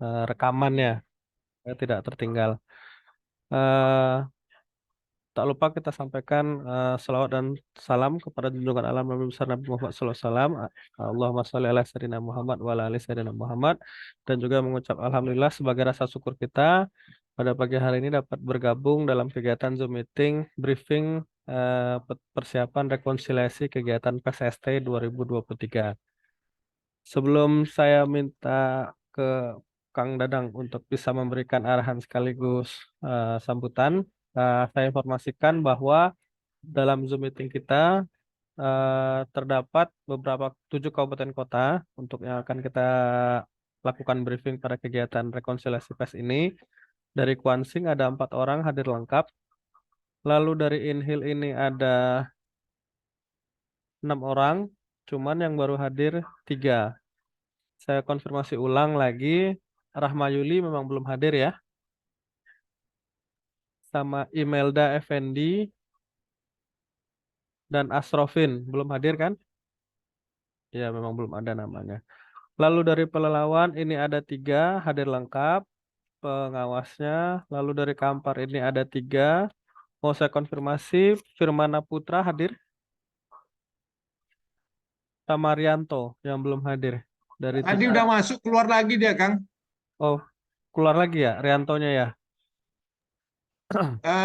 rekamannya, tidak tertinggal. Eh, Tak lupa kita sampaikan selawat dan salam kepada junjungan alam Nabi besar Nabi Muhammad SAW. Allahumma sholli ala sayyidina Muhammad wa ala ali sayyidina Muhammad. Dan juga mengucap alhamdulillah sebagai rasa syukur kita pada pagi hari ini dapat bergabung dalam kegiatan Zoom meeting briefing persiapan rekonsiliasi kegiatan PSST 2023. Sebelum saya minta ke Kang Dadang untuk bisa memberikan arahan sekaligus sambutan, saya informasikan bahwa dalam Zoom meeting kita terdapat beberapa 7 kabupaten kota untuk yang akan kita lakukan briefing pada kegiatan rekonsiliasi PES ini. Dari Kuansing ada 4 orang hadir lengkap. Lalu dari Inhil ini ada 6 orang, cuman yang baru hadir 3. Saya konfirmasi ulang lagi, Rahmayuli memang belum hadir ya, sama Imelda Effendi dan Asrofin belum hadir kan? Ya memang belum ada namanya. Lalu dari Pelelawan ini ada 3 hadir lengkap pengawasnya. Lalu dari Kampar ini ada 3. Mau saya konfirmasi, Firmana Putra hadir, sama Rianto yang belum hadir dari Tadi 3. udah masuk, keluar lagi dia, Kang. Oh, keluar lagi ya Riantonya ya.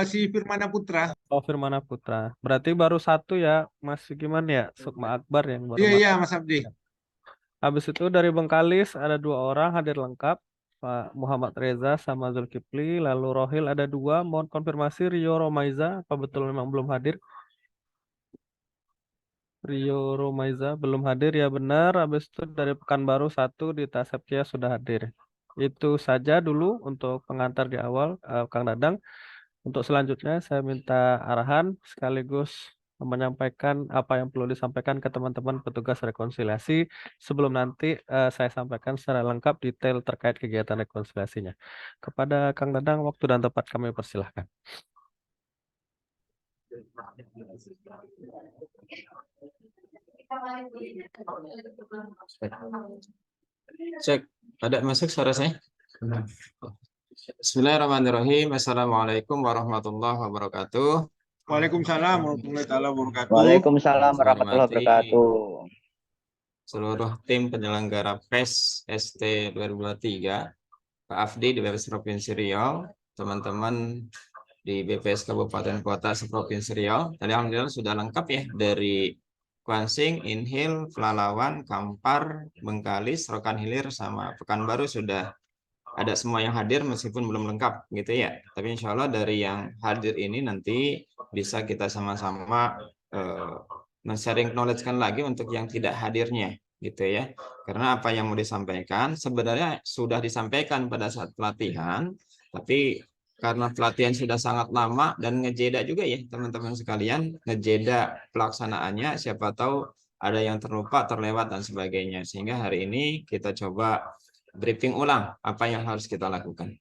Si Firmana Putra. Oh, Firmana Putra. Berarti baru 1 ya, Mas gimana ya? Sukma Akbar yang baru Iya, iya, masuk. Mas Abdi. Ya. Habis itu dari Bengkalis ada 2 orang hadir lengkap, Pak Muhammad Reza sama Zulkifli. Lalu Rohil ada 2. Mohon konfirmasi Rio Romaiza, apa betul memang belum hadir? Rio Romaiza belum hadir ya benar. Habis itu dari Pekanbaru 1 di Taseptia sudah hadir. Itu saja dulu untuk pengantar di awal, Kang Dadang. Untuk selanjutnya saya minta arahan sekaligus menyampaikan apa yang perlu disampaikan ke teman-teman petugas rekonsiliasi sebelum nanti saya sampaikan secara lengkap detail terkait kegiatan rekonsiliasinya. Kepada Kang Dadang, waktu dan tempat kami persilahkan. Cek, ada masuk suara saya? Bismillahirrahmanirrahim. Assalamualaikum warahmatullahi wabarakatuh. Waalaikumsalam warahmatullahi wabarakatuh. Waalaikumsalam Saya warahmatullahi hormati wabarakatuh. seluruh tim penyelenggara PES ST 2023, Pak Afdi di BPS Provinsi Riau, teman-teman di BPS Kabupaten Kota Seprovinsi Riau. Tadi alhamdulillah sudah lengkap ya, dari Kuansing, Inhil, Pelalawan, Kampar, Bengkalis, Rokan Hilir, sama Pekanbaru sudah ada semua yang hadir meskipun belum lengkap gitu ya. Tapi insya Allah dari yang hadir ini nanti bisa kita sama-sama men-sharing knowledge-kan lagi untuk yang tidak hadirnya gitu ya. Karena apa yang mau disampaikan sebenarnya sudah disampaikan pada saat pelatihan, tapi karena pelatihan sudah sangat lama dan ngejeda juga ya teman-teman sekalian, ngejeda pelaksanaannya, siapa tahu ada yang terlupa, terlewat dan sebagainya. Sehingga hari ini kita coba briefing ulang apa yang harus kita lakukan.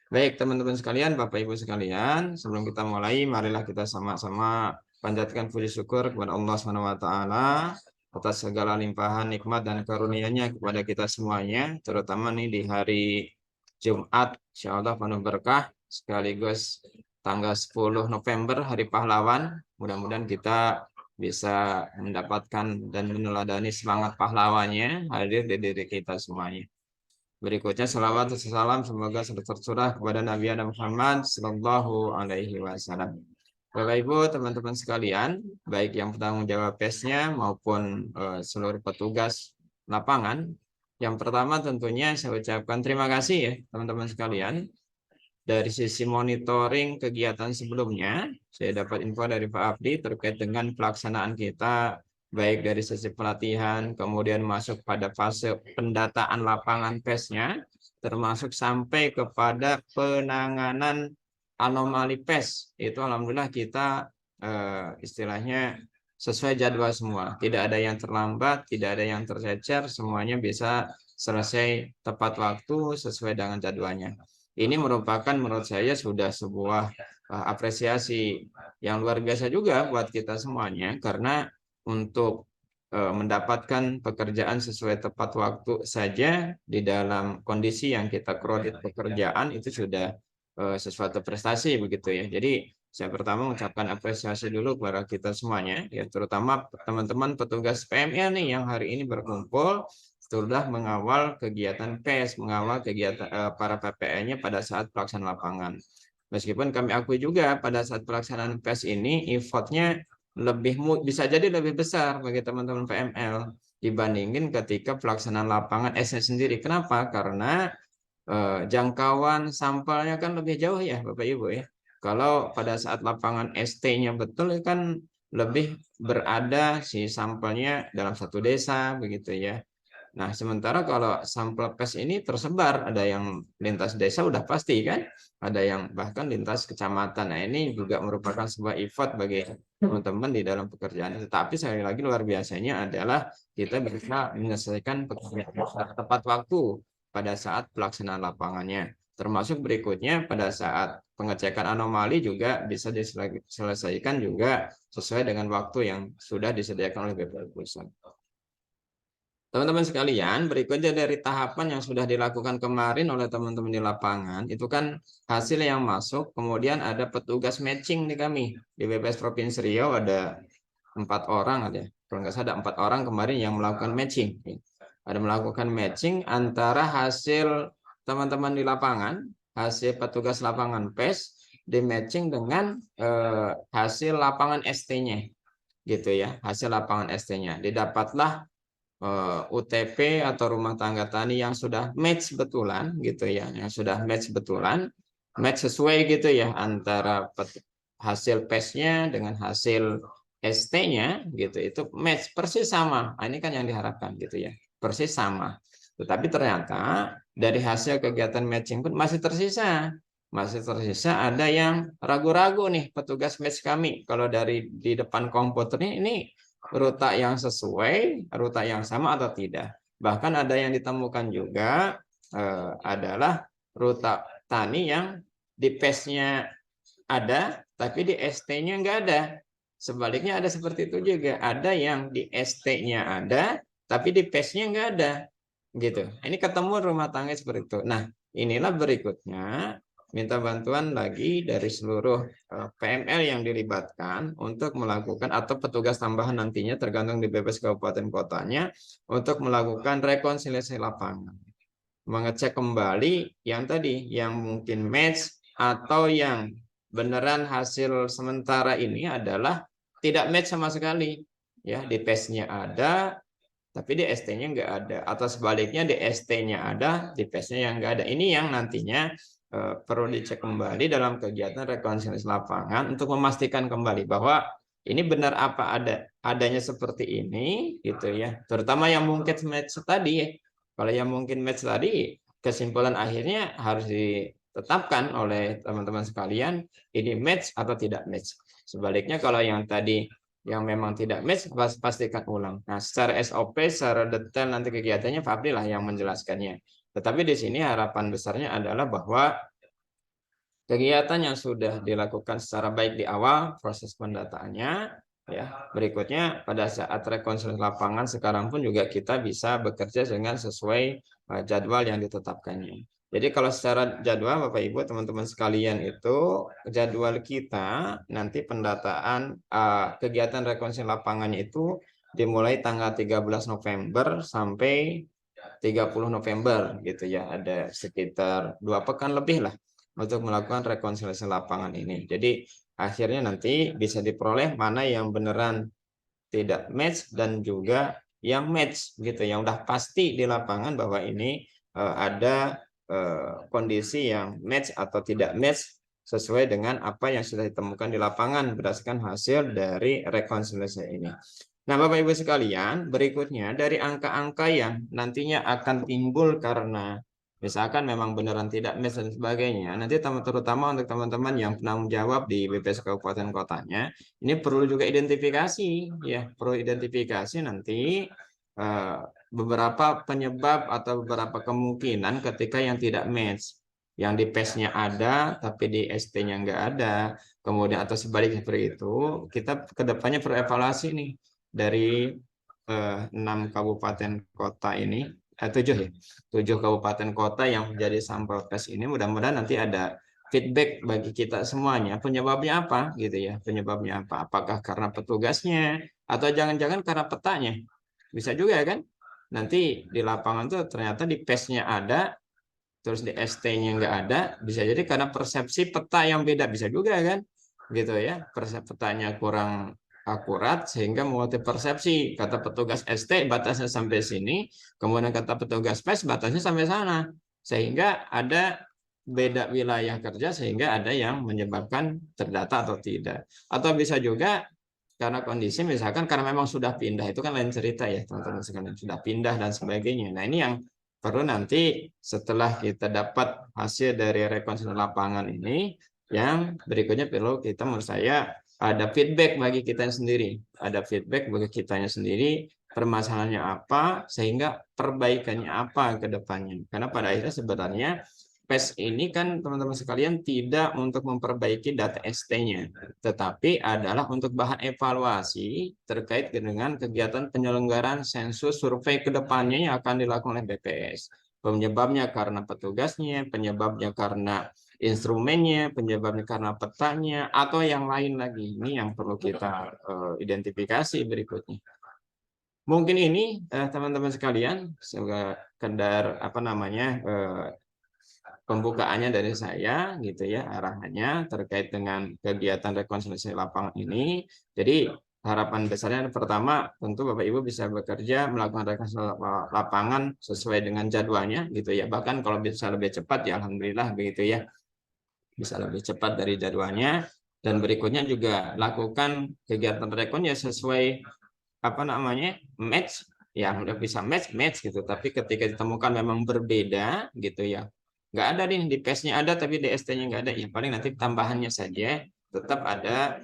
Baik teman-teman sekalian, Bapak Ibu sekalian, sebelum kita mulai, marilah kita sama-sama panjatkan puji syukur kepada Allah SWT atas segala limpahan nikmat dan karunia-Nya kepada kita semuanya, terutama nih di hari Jumat, insya Allah penuh berkah, sekaligus tanggal 10 November, Hari Pahlawan. Mudah-mudahan kita bisa mendapatkan dan meneladani semangat pahlawannya hadir di diri kita semuanya. Berikutnya salawat dan salam semoga selalu tercurah kepada Nabi Muhammad Sallallahu Alaihi Wasallam. Bapak Ibu, teman-teman sekalian, baik yang bertanggung jawab PES-nya maupun seluruh petugas lapangan. Yang pertama tentunya saya ucapkan terima kasih ya teman-teman sekalian. Dari sisi monitoring kegiatan sebelumnya, saya dapat info dari Pak Abdi terkait dengan pelaksanaan kita baik dari sisi pelatihan, kemudian masuk pada fase pendataan lapangan PES-nya, termasuk sampai kepada penanganan anomali PES. Itu alhamdulillah kita istilahnya sesuai jadwal semua. Tidak ada yang terlambat, tidak ada yang tercecer, semuanya bisa selesai tepat waktu sesuai dengan jadwalnya. Ini merupakan menurut saya sudah sebuah apresiasi yang luar biasa juga buat kita semuanya, karena untuk mendapatkan pekerjaan sesuai tepat waktu saja di dalam kondisi yang kita kredit pekerjaan itu sudah sesuatu prestasi begitu ya. Jadi saya pertama mengucapkan apresiasi dulu kepada kita semuanya, ya terutama teman-teman petugas PML nih yang hari ini berkumpul sudah mengawal kegiatan PES, mengawal kegiatan para PPN-nya pada saat pelaksanaan lapangan. Meskipun kami akui juga pada saat pelaksanaan PES ini effortnya bisa jadi lebih besar bagi teman-teman PML dibandingin ketika pelaksanaan lapangan S-nya sendiri. Kenapa? Karena jangkauan sampelnya kan lebih jauh ya Bapak Ibu ya. Kalau pada saat lapangan ST-nya betul kan lebih berada si sampelnya dalam satu desa begitu ya. Nah, sementara kalau sampel PES ini tersebar, ada yang lintas desa udah pasti kan, ada yang bahkan lintas kecamatan. Nah, ini juga merupakan sebuah effort bagi teman-teman di dalam pekerjaan. Tetapi sekali lagi luar biasanya adalah kita bisa menyelesaikan pekerjaan tepat waktu pada saat pelaksanaan lapangannya. Termasuk berikutnya pada saat pengecekan anomali juga bisa diselesaikan juga sesuai dengan waktu yang sudah disediakan oleh BPL Pusat. Teman-teman sekalian, berikutnya dari tahapan yang sudah dilakukan kemarin oleh teman-teman di lapangan, itu kan hasil yang masuk, kemudian ada petugas matching di kami. Di BPS Provinsi Riau ada 4 orang, kalau nggak salah ada 4 orang kemarin yang melakukan matching. Ada melakukan matching antara hasil teman-teman di lapangan, hasil petugas lapangan PES, di matching dengan hasil lapangan ST-nya. Gitu ya, hasil lapangan ST-nya. Didapatlah UTP atau rumah tangga tani yang sudah match betulan gitu ya, yang sudah match betulan, match sesuai gitu ya antara hasil PES-nya dengan hasil ST-nya gitu, itu match persis sama. Nah, ini kan yang diharapkan gitu ya, persis sama. Tetapi ternyata dari hasil kegiatan matching pun masih tersisa ada yang ragu-ragu nih petugas match kami kalau dari di depan komputernya ini ruta yang sesuai, ruta yang sama atau tidak. Bahkan ada yang ditemukan juga adalah ruta tani yang di PES-nya ada, tapi di ST-nya nggak ada. Sebaliknya ada seperti itu juga. Ada yang di ST-nya ada, tapi di PES-nya nggak ada. Gitu. Ini ketemu rumah tangga seperti itu. Nah, inilah berikutnya minta bantuan lagi dari seluruh PML yang dilibatkan untuk melakukan atau petugas tambahan nantinya tergantung di BPS kabupaten kotanya untuk melakukan rekonsiliasi lapangan. Mengecek kembali yang tadi yang mungkin match atau yang beneran hasil sementara ini adalah tidak match sama sekali. Ya, di PES-nya ada tapi di ST-nya nggak ada, atau sebaliknya di ST-nya ada, di PES-nya yang nggak ada. Ini yang nantinya perlu dicek kembali dalam kegiatan rekonsiliasi lapangan untuk memastikan kembali bahwa ini benar apa adanya seperti ini gitu ya, terutama yang mungkin match tadi ya. Kalau yang mungkin match tadi, kesimpulan akhirnya harus ditetapkan oleh teman-teman sekalian ini match atau tidak match. Sebaliknya kalau yang tadi yang memang tidak match pastikan ulang. Nah, secara SOP, secara detail nanti kegiatannya Pak Abdi lah yang menjelaskannya. Tetapi di sini harapan besarnya adalah bahwa kegiatan yang sudah dilakukan secara baik di awal proses pendataannya, ya berikutnya pada saat rekonsiliasi lapangan sekarang pun juga kita bisa bekerja dengan sesuai jadwal yang ditetapkannya. Jadi kalau secara jadwal Bapak Ibu teman-teman sekalian itu jadwal kita nanti pendataan kegiatan rekonsiliasi lapangannya itu dimulai tanggal 13 November sampai 30 November gitu ya, ada sekitar 2 pekan lebih lah untuk melakukan rekonsiliasi lapangan ini. Jadi akhirnya nanti bisa diperoleh mana yang beneran tidak match dan juga yang match gitu, yang udah pasti di lapangan bahwa ini ada kondisi yang match atau tidak match sesuai dengan apa yang sudah ditemukan di lapangan berdasarkan hasil dari rekonsiliasi ini. Nah, Bapak Ibu sekalian, berikutnya dari angka-angka yang nantinya akan timbul karena misalkan memang beneran tidak match dan sebagainya, nanti terutama untuk teman-teman yang penanggung jawab di BPS Kabupaten Kotanya, ini perlu juga identifikasi, ya perlu identifikasi nanti beberapa penyebab atau beberapa kemungkinan ketika yang tidak match, yang di PES-nya ada tapi di ST-nya nggak ada, kemudian atau sebaliknya seperti itu, kita kedepannya perlu evaluasi nih dari 6 kabupaten kota ini, 7 ya, 7 kabupaten kota yang menjadi sampel tes ini. Mudah-mudahan nanti ada feedback bagi kita semuanya. Penyebabnya apa gitu ya? Penyebabnya apa? Apakah karena petugasnya atau jangan-jangan karena petanya? Bisa juga kan? Nanti di lapangan tuh ternyata di PES-nya ada, terus di ST-nya nggak ada, bisa jadi karena persepsi peta yang beda, bisa juga kan? Gitu ya, petanya kurang akurat sehingga membuat persepsi. Kata petugas ST batasnya sampai sini, kemudian kata petugas PES batasnya sampai sana. Sehingga ada beda wilayah kerja sehingga ada yang menyebabkan terdata atau tidak. Atau bisa juga karena kondisi misalkan karena memang sudah pindah, itu kan lain cerita ya teman-teman sekalian, sudah pindah dan sebagainya. Nah ini yang perlu nanti setelah kita dapat hasil dari rekonsiliasi lapangan ini, yang berikutnya perlu kita, menurut saya, ada feedback bagi kita sendiri, ada feedback bagi kitanya sendiri, permasalahannya apa, sehingga perbaikannya apa ke depannya. Karena pada akhirnya sebenarnya PES ini kan teman-teman sekalian tidak untuk memperbaiki data ST-nya, tetapi adalah untuk bahan evaluasi terkait dengan kegiatan penyelenggaraan sensus survei ke depannya yang akan dilakukan oleh BPS. Penyebabnya karena petugasnya, penyebabnya karena instrumennya, penyebabnya karena petanya, atau yang lain lagi. Ini yang perlu kita identifikasi berikutnya. Mungkin ini teman-teman sekalian sekedar pembukaannya dari saya gitu ya, arahannya terkait dengan kegiatan rekonsiliasi lapangan ini. Jadi harapan besarnya pertama tentu Bapak Ibu bisa bekerja melakukan rekonsiliasi lapangan sesuai dengan jadwalnya gitu ya. Bahkan kalau bisa lebih cepat ya alhamdulillah begitu ya. Bisa lebih cepat dari jadwalnya, dan berikutnya juga lakukan kegiatan rekon ya sesuai match ya, udah bisa match gitu, tapi ketika ditemukan memang berbeda gitu ya, nggak ada nih di PES-nya ada tapi di ST-nya nggak ada, ya paling nanti tambahannya saja tetap ada.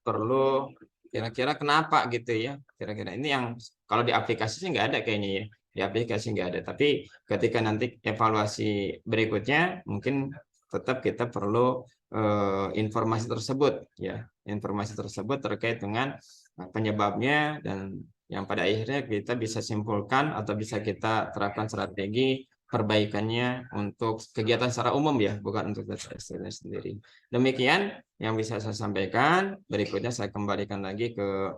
Perlu kira-kira kenapa gitu ya, kira-kira ini yang kalau di aplikasi sih nggak ada kayaknya ya, di aplikasi nggak ada, tapi ketika nanti evaluasi berikutnya mungkin tetap kita perlu informasi tersebut ya, informasi tersebut terkait dengan penyebabnya, dan yang pada akhirnya kita bisa simpulkan atau bisa kita terapkan strategi perbaikannya untuk kegiatan secara umum ya, bukan untuk data sendiri. Demikian yang bisa saya sampaikan. Berikutnya saya kembalikan lagi ke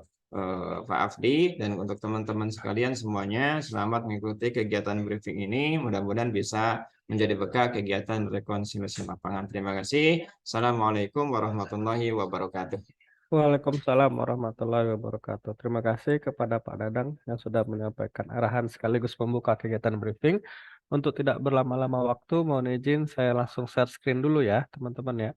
Pak Afdi, dan untuk teman-teman sekalian semuanya, selamat mengikuti kegiatan briefing ini. Mudah-mudahan bisa menjadi bekal kegiatan rekonsiliasi lapangan. Terima kasih. Assalamualaikum warahmatullahi wabarakatuh. Waalaikumsalam warahmatullahi wabarakatuh. Terima kasih kepada Pak Dadang yang sudah menyampaikan arahan sekaligus membuka kegiatan briefing. Untuk tidak berlama-lama waktu, mohon izin saya langsung share screen dulu ya, teman-teman ya.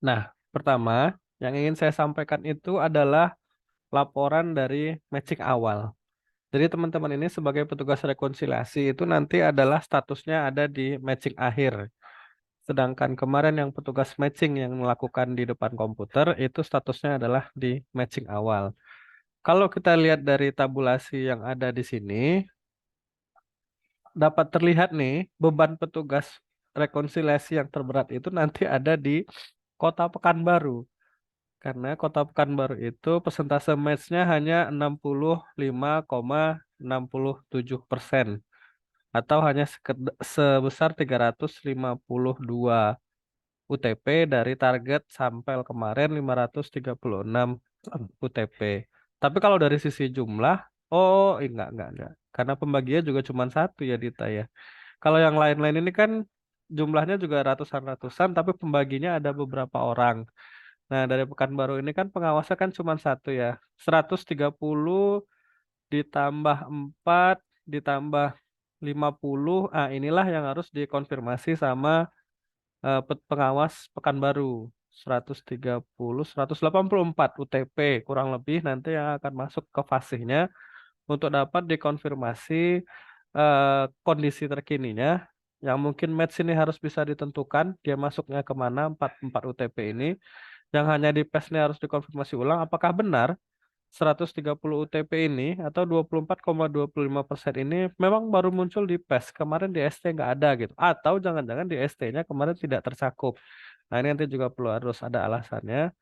Nah, pertama yang ingin saya sampaikan itu adalah laporan dari matching awal. Jadi teman-teman ini sebagai petugas rekonsiliasi itu nanti adalah statusnya ada di matching akhir. Sedangkan kemarin yang petugas matching yang melakukan di depan komputer itu statusnya adalah di matching awal. Kalau kita lihat dari tabulasi yang ada di sini, dapat terlihat nih beban petugas rekonsiliasi yang terberat itu nanti ada di Kota Pekanbaru. Karena Kota Pekanbaru itu persentase match-nya hanya 65,67%. Atau hanya sebesar 352 UTP dari target sampel kemarin 536 UTP. Tapi kalau dari sisi jumlah, enggak. Karena pembagian juga cuma satu ya Dita ya. Kalau yang lain-lain ini kan jumlahnya juga ratusan-ratusan, tapi pembaginya ada beberapa orang. Nah, dari Pekanbaru ini kan pengawasnya kan cuma satu ya. 130 ditambah 4 ditambah 50. Inilah yang harus dikonfirmasi sama pengawas Pekanbaru. 130, 184 UTP kurang lebih nanti yang akan masuk ke fasihnya untuk dapat dikonfirmasi kondisi terkininya. Yang mungkin match ini harus bisa ditentukan dia masuknya kemana 44 UTP ini. Yang hanya di PES ini harus dikonfirmasi ulang apakah benar 130 UTP ini atau 24,25% ini memang baru muncul di PES. Kemarin di ST nggak ada gitu. Atau jangan-jangan di ST-nya kemarin tidak tercakup. Nah, ini nanti juga perlu harus ada alasannya.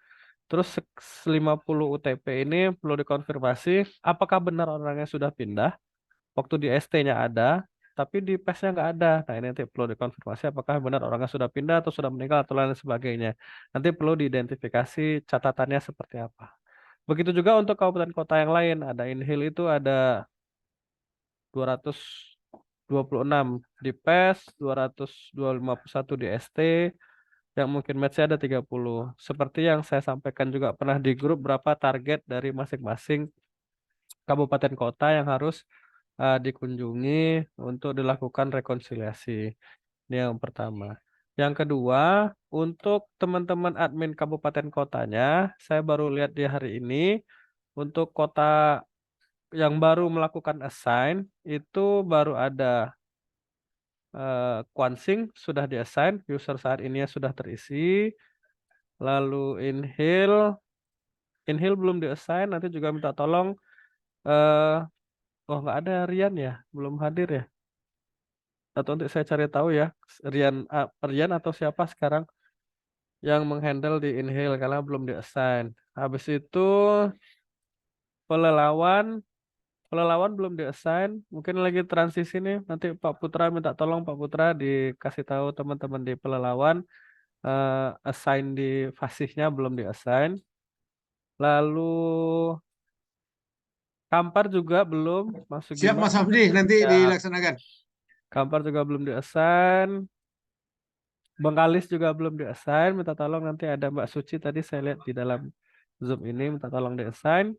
Terus 50 UTP ini perlu dikonfirmasi apakah benar orangnya sudah pindah, waktu di ST-nya ada, tapi di PES-nya nggak ada. Nah, ini nanti perlu dikonfirmasi apakah benar orangnya sudah pindah atau sudah meninggal atau lain sebagainya. Nanti perlu diidentifikasi catatannya seperti apa. Begitu juga untuk kabupaten kota yang lain, ada Inhil itu ada 226 di PES, 251 di ST, yang mungkin match-nya ada 30. Seperti yang saya sampaikan juga pernah di grup berapa target dari masing-masing kabupaten kota yang harus dikunjungi untuk dilakukan rekonsiliasi. Ini yang pertama. Yang kedua, untuk teman-teman admin kabupaten kotanya, saya baru lihat di hari ini, untuk kota yang baru melakukan assign, itu baru ada Quansing sudah di-assign, user saat ini sudah terisi. Lalu Inhil belum di-assign, nanti juga minta tolong. eh oh, nggak ada Rian ya, belum hadir ya. Atau nanti saya cari tahu ya, Rian atau siapa sekarang yang menghandle di Inhil karena belum di-assign. Habis itu pelelawan, pelelawan belum di-assign, mungkin lagi transisi nih. Nanti Pak Putra minta tolong Pak Putra dikasih tahu teman-teman di pelelawan assign di fasihnya belum di-assign. Lalu Kampar juga belum masuk Siap gimana? Mas Hafdi, nanti Ya, dilaksanakan. Kampar juga belum di-assign. Bengkalis juga belum di-assign. Minta tolong nanti ada Mbak Suci tadi saya lihat di dalam Zoom ini minta tolong di-assign.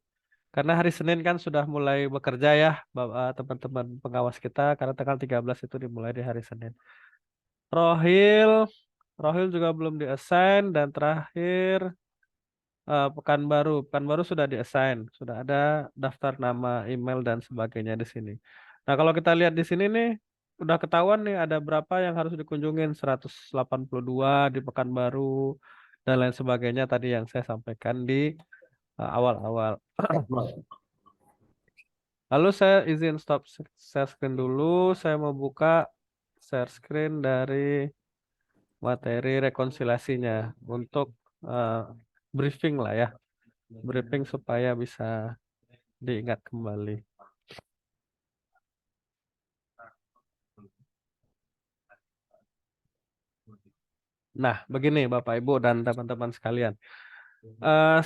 Karena hari Senin kan sudah mulai bekerja ya, Bapak teman-teman pengawas kita karena tanggal 13 itu dimulai di hari Senin. Rohil, Rohil juga belum di-assign dan terakhir Pekanbaru sudah di-assign, sudah ada daftar nama, email dan sebagainya di sini. Nah, kalau kita lihat di sini nih, udah ketahuan nih ada berapa yang harus dikunjungin, 182 di Pekanbaru dan lain sebagainya tadi yang saya sampaikan di awal-awal. Lalu saya izin stop share screen dulu, saya mau buka share screen dari materi rekonsiliasinya untuk eh, briefing lah ya, briefing supaya bisa diingat kembali. Nah, begini Bapak Ibu dan teman-teman sekalian. Eh,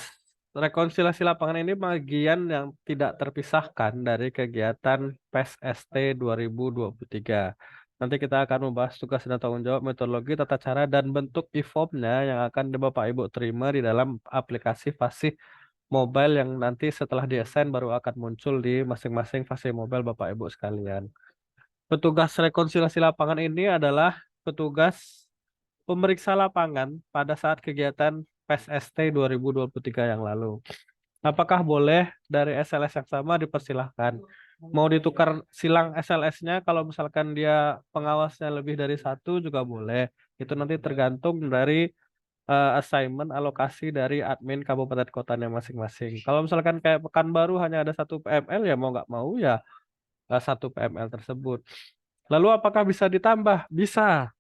rekonsiliasi lapangan ini bagian yang tidak terpisahkan dari kegiatan PES-ST 2023. Nanti kita akan membahas tugas dan tanggung jawab, metodologi, tata cara, dan bentuk e-form-nya yang akan Bapak Ibu terima di dalam aplikasi Fasih Mobile yang nanti setelah di-assign baru akan muncul di masing-masing Fasih Mobile Bapak Ibu sekalian. Petugas rekonsiliasi lapangan ini adalah petugas pemeriksa lapangan pada saat kegiatan PES-ST 2023 yang lalu. Apakah boleh dari SLS yang sama dipersilahkan? Mau ditukar silang SLS-nya kalau misalkan dia pengawasnya lebih dari satu juga boleh. Itu nanti tergantung dari assignment alokasi dari admin kabupaten kotanya masing-masing. Kalau misalkan kayak Pekanbaru hanya ada satu PML ya mau nggak mau ya satu PML tersebut. Lalu apakah bisa ditambah? Bisa.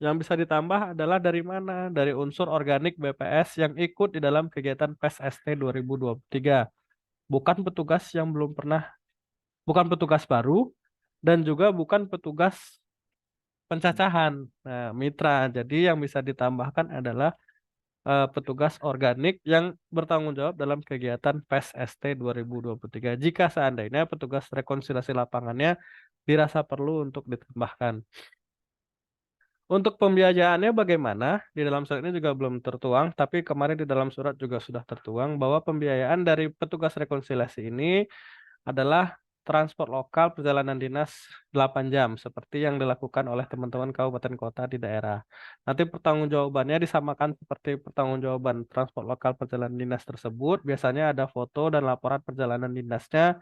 Yang bisa ditambah adalah dari mana? Dari unsur organik BPS yang ikut di dalam kegiatan PES-ST 2023. Bukan petugas yang belum pernah, bukan petugas baru, dan juga bukan petugas pencacahan. Nah, mitra. Jadi yang bisa ditambahkan adalah petugas organik yang bertanggung jawab dalam kegiatan PES-ST 2023. Jika seandainya petugas rekonsiliasi lapangannya dirasa perlu untuk ditambahkan. Untuk pembiayaannya bagaimana? Di dalam surat ini juga belum tertuang, tapi kemarin di dalam surat juga sudah tertuang bahwa pembiayaan dari petugas rekonsiliasi ini adalah transport lokal perjalanan dinas 8 jam, seperti yang dilakukan oleh teman-teman kabupaten kota di daerah. Nanti pertanggungjawabannya disamakan seperti pertanggungjawaban transport lokal perjalanan dinas tersebut. Biasanya ada foto dan laporan perjalanan dinasnya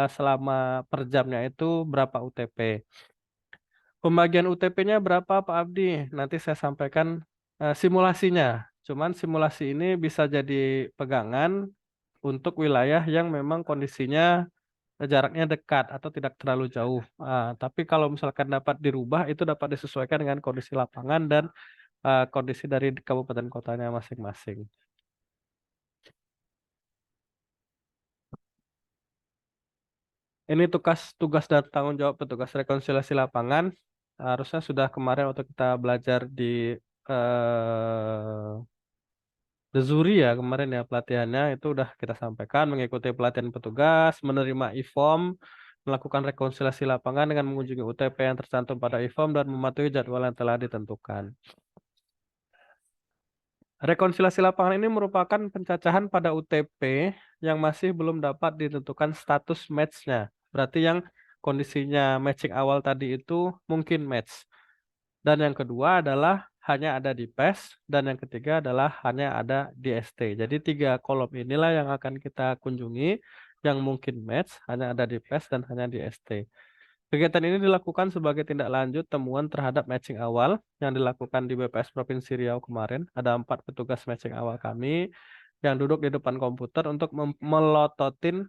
selama per jamnya itu berapa UTP. Pembagian UTP-nya berapa Pak Abdi? Nanti saya sampaikan simulasinya. Cuman simulasi ini bisa jadi pegangan untuk wilayah yang memang kondisinya jaraknya dekat atau tidak terlalu jauh. Tapi kalau misalkan dapat dirubah, itu dapat disesuaikan dengan kondisi lapangan dan kondisi dari kabupaten kotanya masing-masing. Ini tugas dan tanggung jawab petugas rekonsiliasi lapangan. Harusnya sudah kemarin waktu kita belajar di eh, The Zuri ya kemarin ya pelatihannya itu udah kita sampaikan mengikuti pelatihan petugas, menerima e-form, melakukan rekonsiliasi lapangan dengan mengunjungi UTP yang tercantum pada e-form dan mematuhi jadwal yang telah ditentukan. Rekonsiliasi lapangan ini merupakan pencacahan pada UTP yang masih belum dapat ditentukan status match-nya. Berarti yang kondisinya matching awal tadi itu mungkin match. Dan yang kedua adalah hanya ada di PES dan yang ketiga adalah hanya ada di ST. Jadi 3 kolom inilah yang akan kita kunjungi yang mungkin match hanya ada di PES dan hanya di ST. Kegiatan ini dilakukan sebagai tindak lanjut temuan terhadap matching awal yang dilakukan di BPS Provinsi Riau kemarin. Ada 4 petugas matching awal kami yang duduk di depan komputer untuk melototin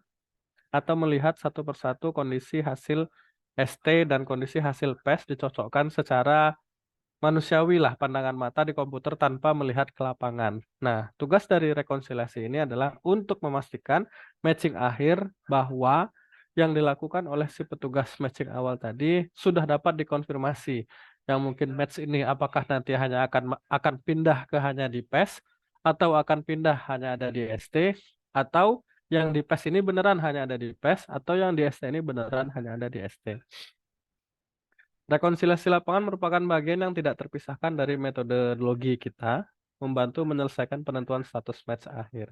atau melihat satu persatu kondisi hasil ST dan kondisi hasil PES dicocokkan secara manusiawi lah pandangan mata di komputer tanpa melihat ke lapangan. Nah, tugas dari rekonsiliasi ini adalah untuk memastikan matching akhir bahwa yang dilakukan oleh si petugas matching awal tadi sudah dapat dikonfirmasi. Yang mungkin match ini apakah nanti hanya akan pindah ke hanya di PES atau akan pindah hanya ada di ST atau yang di PES ini beneran hanya ada di PES atau yang di ST ini beneran hanya ada di ST. Rekonsiliasi lapangan merupakan bagian yang tidak terpisahkan dari metodologi kita membantu menyelesaikan penentuan status match akhir.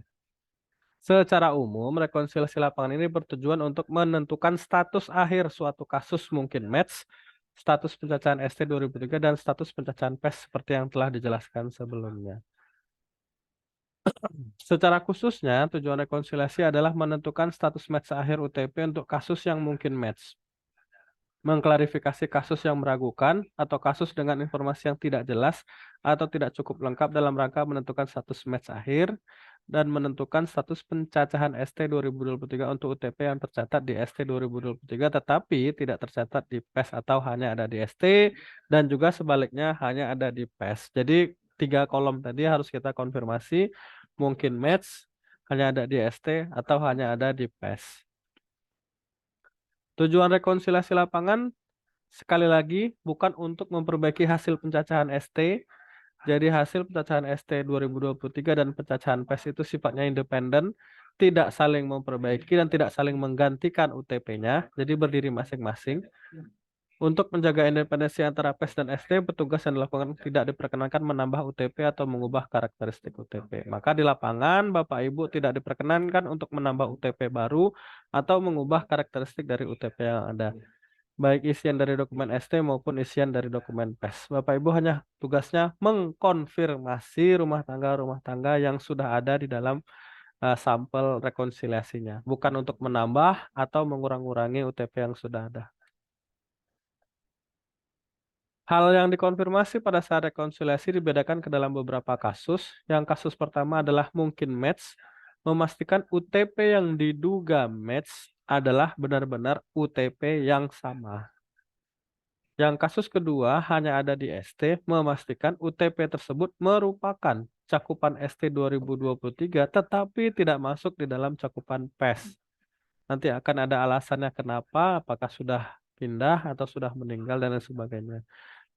Secara umum, rekonsiliasi lapangan ini bertujuan untuk menentukan status akhir suatu kasus mungkin match, status pencacahan ST 2003, dan status pencacahan PES seperti yang telah dijelaskan sebelumnya. Secara khususnya, tujuan rekonsiliasi adalah menentukan status match akhir UTP untuk kasus yang mungkin match, mengklarifikasi kasus yang meragukan atau kasus dengan informasi yang tidak jelas atau tidak cukup lengkap dalam rangka menentukan status match akhir dan menentukan status pencacahan ST 2023 untuk UTP yang tercatat di ST 2023 tetapi tidak tercatat di PES atau hanya ada di ST dan juga sebaliknya hanya ada di PES. Jadi 3 kolom tadi harus kita konfirmasi mungkin match hanya ada di ST atau hanya ada di PES. Tujuan rekonsiliasi lapangan sekali lagi bukan untuk memperbaiki hasil pencacahan ST. Jadi hasil pencacahan ST 2023 dan pencacahan PES itu sifatnya independen, tidak saling memperbaiki dan tidak saling menggantikan UTP-nya. Jadi berdiri masing-masing. Untuk menjaga independensi antara PES dan ST, petugas yang dilakukan tidak diperkenankan menambah UTP atau mengubah karakteristik UTP. Maka di lapangan, Bapak Ibu tidak diperkenankan untuk menambah UTP baru atau mengubah karakteristik dari UTP yang ada. Baik isian dari dokumen ST maupun isian dari dokumen PES. Bapak Ibu hanya tugasnya mengkonfirmasi rumah tangga yang sudah ada di dalam sampel rekonsiliasinya. Bukan untuk menambah atau mengurangi UTP yang sudah ada. Hal yang dikonfirmasi pada saat rekonsiliasi dibedakan ke dalam beberapa kasus. Yang kasus pertama adalah mungkin match, memastikan UTP yang diduga match adalah benar-benar UTP yang sama. Yang kasus kedua hanya ada di ST, memastikan UTP tersebut merupakan cakupan ST 2023 tetapi tidak masuk di dalam cakupan PES. Nanti akan ada alasannya kenapa, apakah sudah pindah atau sudah meninggal dan lain sebagainya.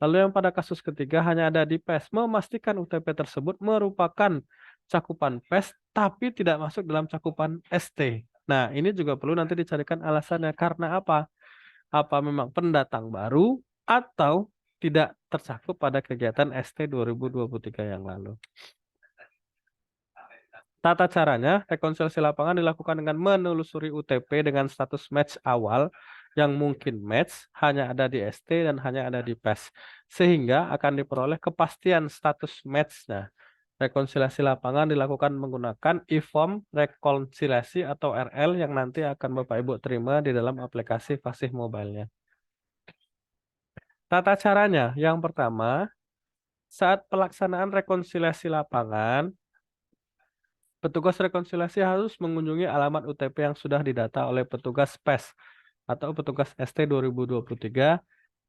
Lalu yang pada kasus ketiga hanya ada di PES, memastikan UTP tersebut merupakan cakupan PES tapi tidak masuk dalam cakupan ST. Nah, ini juga perlu nanti dicarikan alasannya karena apa? Apa memang pendatang baru atau tidak tercakup pada kegiatan ST 2023 yang lalu. Tata caranya, rekonsiliasi lapangan dilakukan dengan menelusuri UTP dengan status match awal yang mungkin match hanya ada di ST dan hanya ada di PES. Sehingga akan diperoleh kepastian status match-nya. Rekonsiliasi lapangan dilakukan menggunakan e-form rekonsiliasi atau RL yang nanti akan Bapak Ibu terima di dalam aplikasi Fasih Mobile-nya. Tata caranya, yang pertama, saat pelaksanaan rekonsiliasi lapangan, petugas rekonsiliasi harus mengunjungi alamat UTP yang sudah didata oleh petugas PES atau petugas ST 2023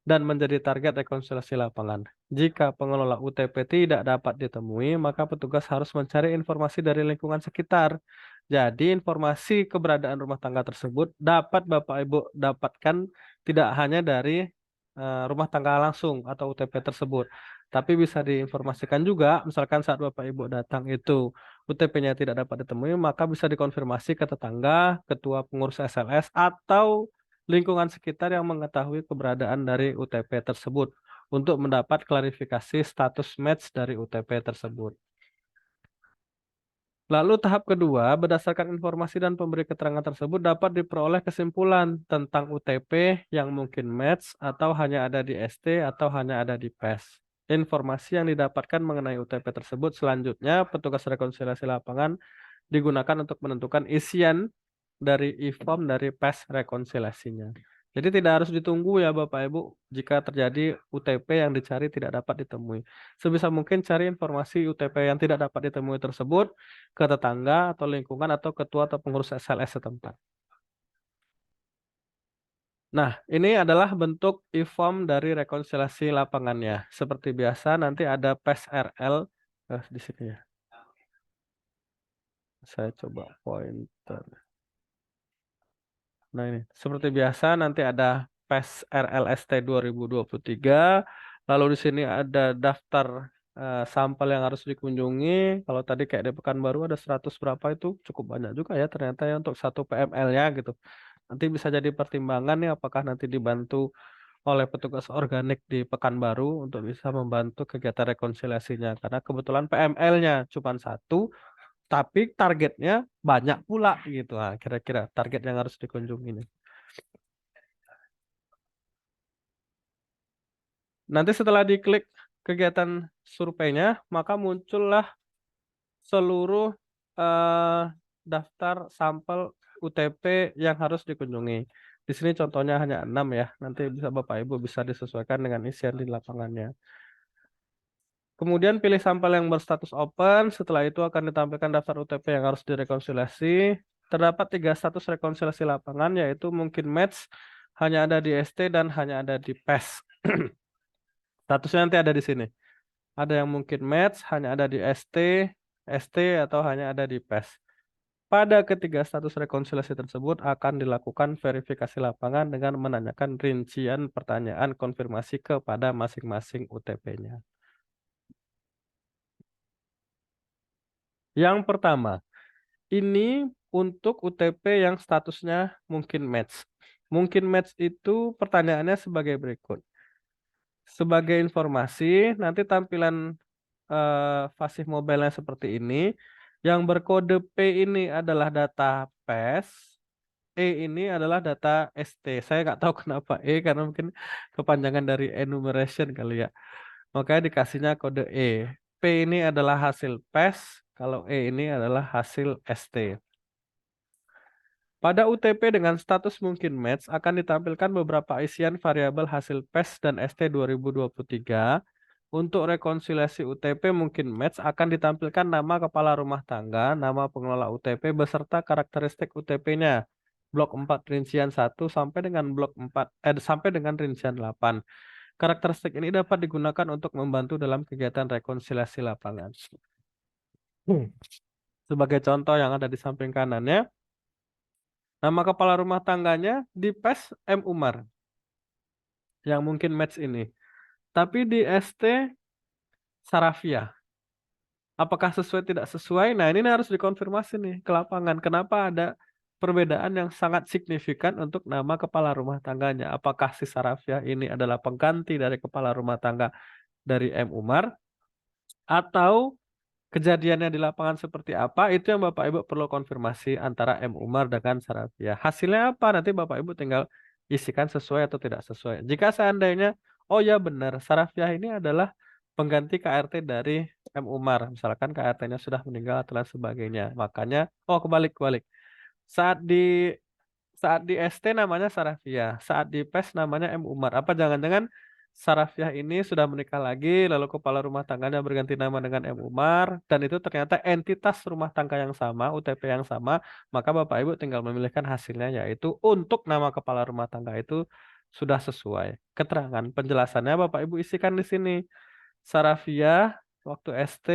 dan menjadi target rekonsiliasi lapangan. Jika pengelola UTP tidak dapat ditemui, maka petugas harus mencari informasi dari lingkungan sekitar. Jadi informasi keberadaan rumah tangga tersebut dapat Bapak Ibu dapatkan tidak hanya dari rumah tangga langsung atau UTP tersebut, tapi bisa diinformasikan juga, misalkan saat Bapak Ibu datang itu UTP-nya tidak dapat ditemui, maka bisa dikonfirmasi ke tetangga, ketua pengurus SLS, atau lingkungan sekitar yang mengetahui keberadaan dari UTP tersebut untuk mendapat klarifikasi status match dari UTP tersebut. Lalu tahap kedua, berdasarkan informasi dan pemberi keterangan tersebut dapat diperoleh kesimpulan tentang UTP yang mungkin match atau hanya ada di ST atau hanya ada di PES. Informasi yang didapatkan mengenai UTP tersebut selanjutnya petugas rekonsiliasi lapangan digunakan untuk menentukan isian dari e-form dari PES rekonsiliasinya. Jadi tidak harus ditunggu ya Bapak Ibu jika terjadi UTP yang dicari tidak dapat ditemui. Sebisa mungkin cari informasi UTP yang tidak dapat ditemui tersebut ke tetangga atau lingkungan atau ketua atau pengurus SLS setempat. Nah, ini adalah bentuk e-form dari rekonsiliasi lapangannya. Seperti biasa nanti ada PES RL di sini ya. Saya coba pointer. Nah ini, seperti biasa nanti ada PES RLST 2023, lalu di sini ada daftar sampel yang harus dikunjungi. Kalau tadi kayak di Pekanbaru ada 100 berapa itu cukup banyak juga ya ternyata ya untuk satu PML-nya gitu. Nanti bisa jadi pertimbangan nih apakah nanti dibantu oleh petugas organik di Pekanbaru untuk bisa membantu kegiatan rekonsiliasinya. Karena kebetulan PML-nya cuma satu, tapi targetnya banyak pula gitu. Nah, kira-kira target yang harus dikunjungi nih. Nanti setelah diklik kegiatan surveinya, maka muncullah seluruh daftar sampel UTP yang harus dikunjungi. Di sini contohnya hanya 6 ya. Nanti bisa Bapak Ibu bisa disesuaikan dengan isian di lapangannya. Kemudian pilih sampel yang berstatus open. Setelah itu akan ditampilkan daftar UTP yang harus direkonsiliasi. Terdapat 3 status rekonsiliasi lapangan, yaitu mungkin match, hanya ada di ST, dan hanya ada di PES. Statusnya nanti ada di sini. Ada yang mungkin match, hanya ada di ST, atau hanya ada di PES. Pada ketiga status rekonsiliasi tersebut akan dilakukan verifikasi lapangan dengan menanyakan rincian pertanyaan konfirmasi kepada masing-masing UTP-nya. Yang pertama, ini untuk UTP yang statusnya mungkin match. Mungkin match itu pertanyaannya sebagai berikut. Sebagai informasi, nanti tampilan fasih mobile-nya seperti ini. Yang berkode P ini adalah data PES, E ini adalah data ST. Saya nggak tahu kenapa E, karena mungkin kepanjangan dari enumeration kali ya. Makanya dikasihnya kode E. P ini adalah hasil PES, kalau E ini adalah hasil ST. Pada UTP dengan status mungkin match akan ditampilkan beberapa isian variabel hasil PES dan ST 2023. Untuk rekonsiliasi UTP mungkin match akan ditampilkan nama kepala rumah tangga, nama pengelola UTP beserta karakteristik UTP-nya. Blok 4 rincian 1 sampai dengan blok 4 sampai dengan rincian 8. Karakteristik ini dapat digunakan untuk membantu dalam kegiatan rekonsiliasi lapangan. Sebagai contoh yang ada di samping kanannya, nama kepala rumah tangganya di PES M. Umar yang mungkin match ini. Tapi di ST Sarafia. Apakah sesuai tidak sesuai? Nah, ini harus dikonfirmasi nih ke lapangan. Kenapa ada perbedaan yang sangat signifikan untuk nama kepala rumah tangganya? Apakah si Sarafia ini adalah pengganti dari kepala rumah tangga dari M. Umar? Atau kejadiannya di lapangan seperti apa? Itu yang Bapak Ibu perlu konfirmasi antara M. Umar dengan Sarafia. Hasilnya apa? Nanti Bapak Ibu tinggal isikan sesuai atau tidak sesuai. Jika seandainya, oh ya benar, Sarafia ini adalah pengganti KRT dari M. Umar. Misalkan KRT-nya sudah meninggal atau lain sebagainya. Makanya, oh kebalik. Saat di ST namanya Sarafia, saat di PES namanya M. Umar. Apa jangan-jangan Sarafia ini sudah menikah lagi, lalu kepala rumah tangganya berganti nama dengan M. Umar, dan itu ternyata entitas rumah tangga yang sama, UTP yang sama, maka Bapak Ibu tinggal memilihkan hasilnya, yaitu untuk nama kepala rumah tangga itu sudah sesuai. Keterangan penjelasannya Bapak Ibu isikan di sini. Sarafia waktu ST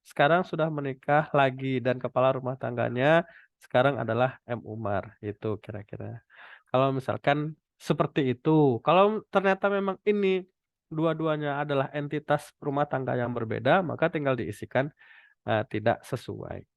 sekarang sudah menikah lagi dan kepala rumah tangganya sekarang adalah M. Umar. Itu kira-kira. Kalau misalkan seperti itu, kalau ternyata memang ini dua-duanya adalah entitas rumah tangga yang berbeda, maka tinggal diisikan tidak sesuai.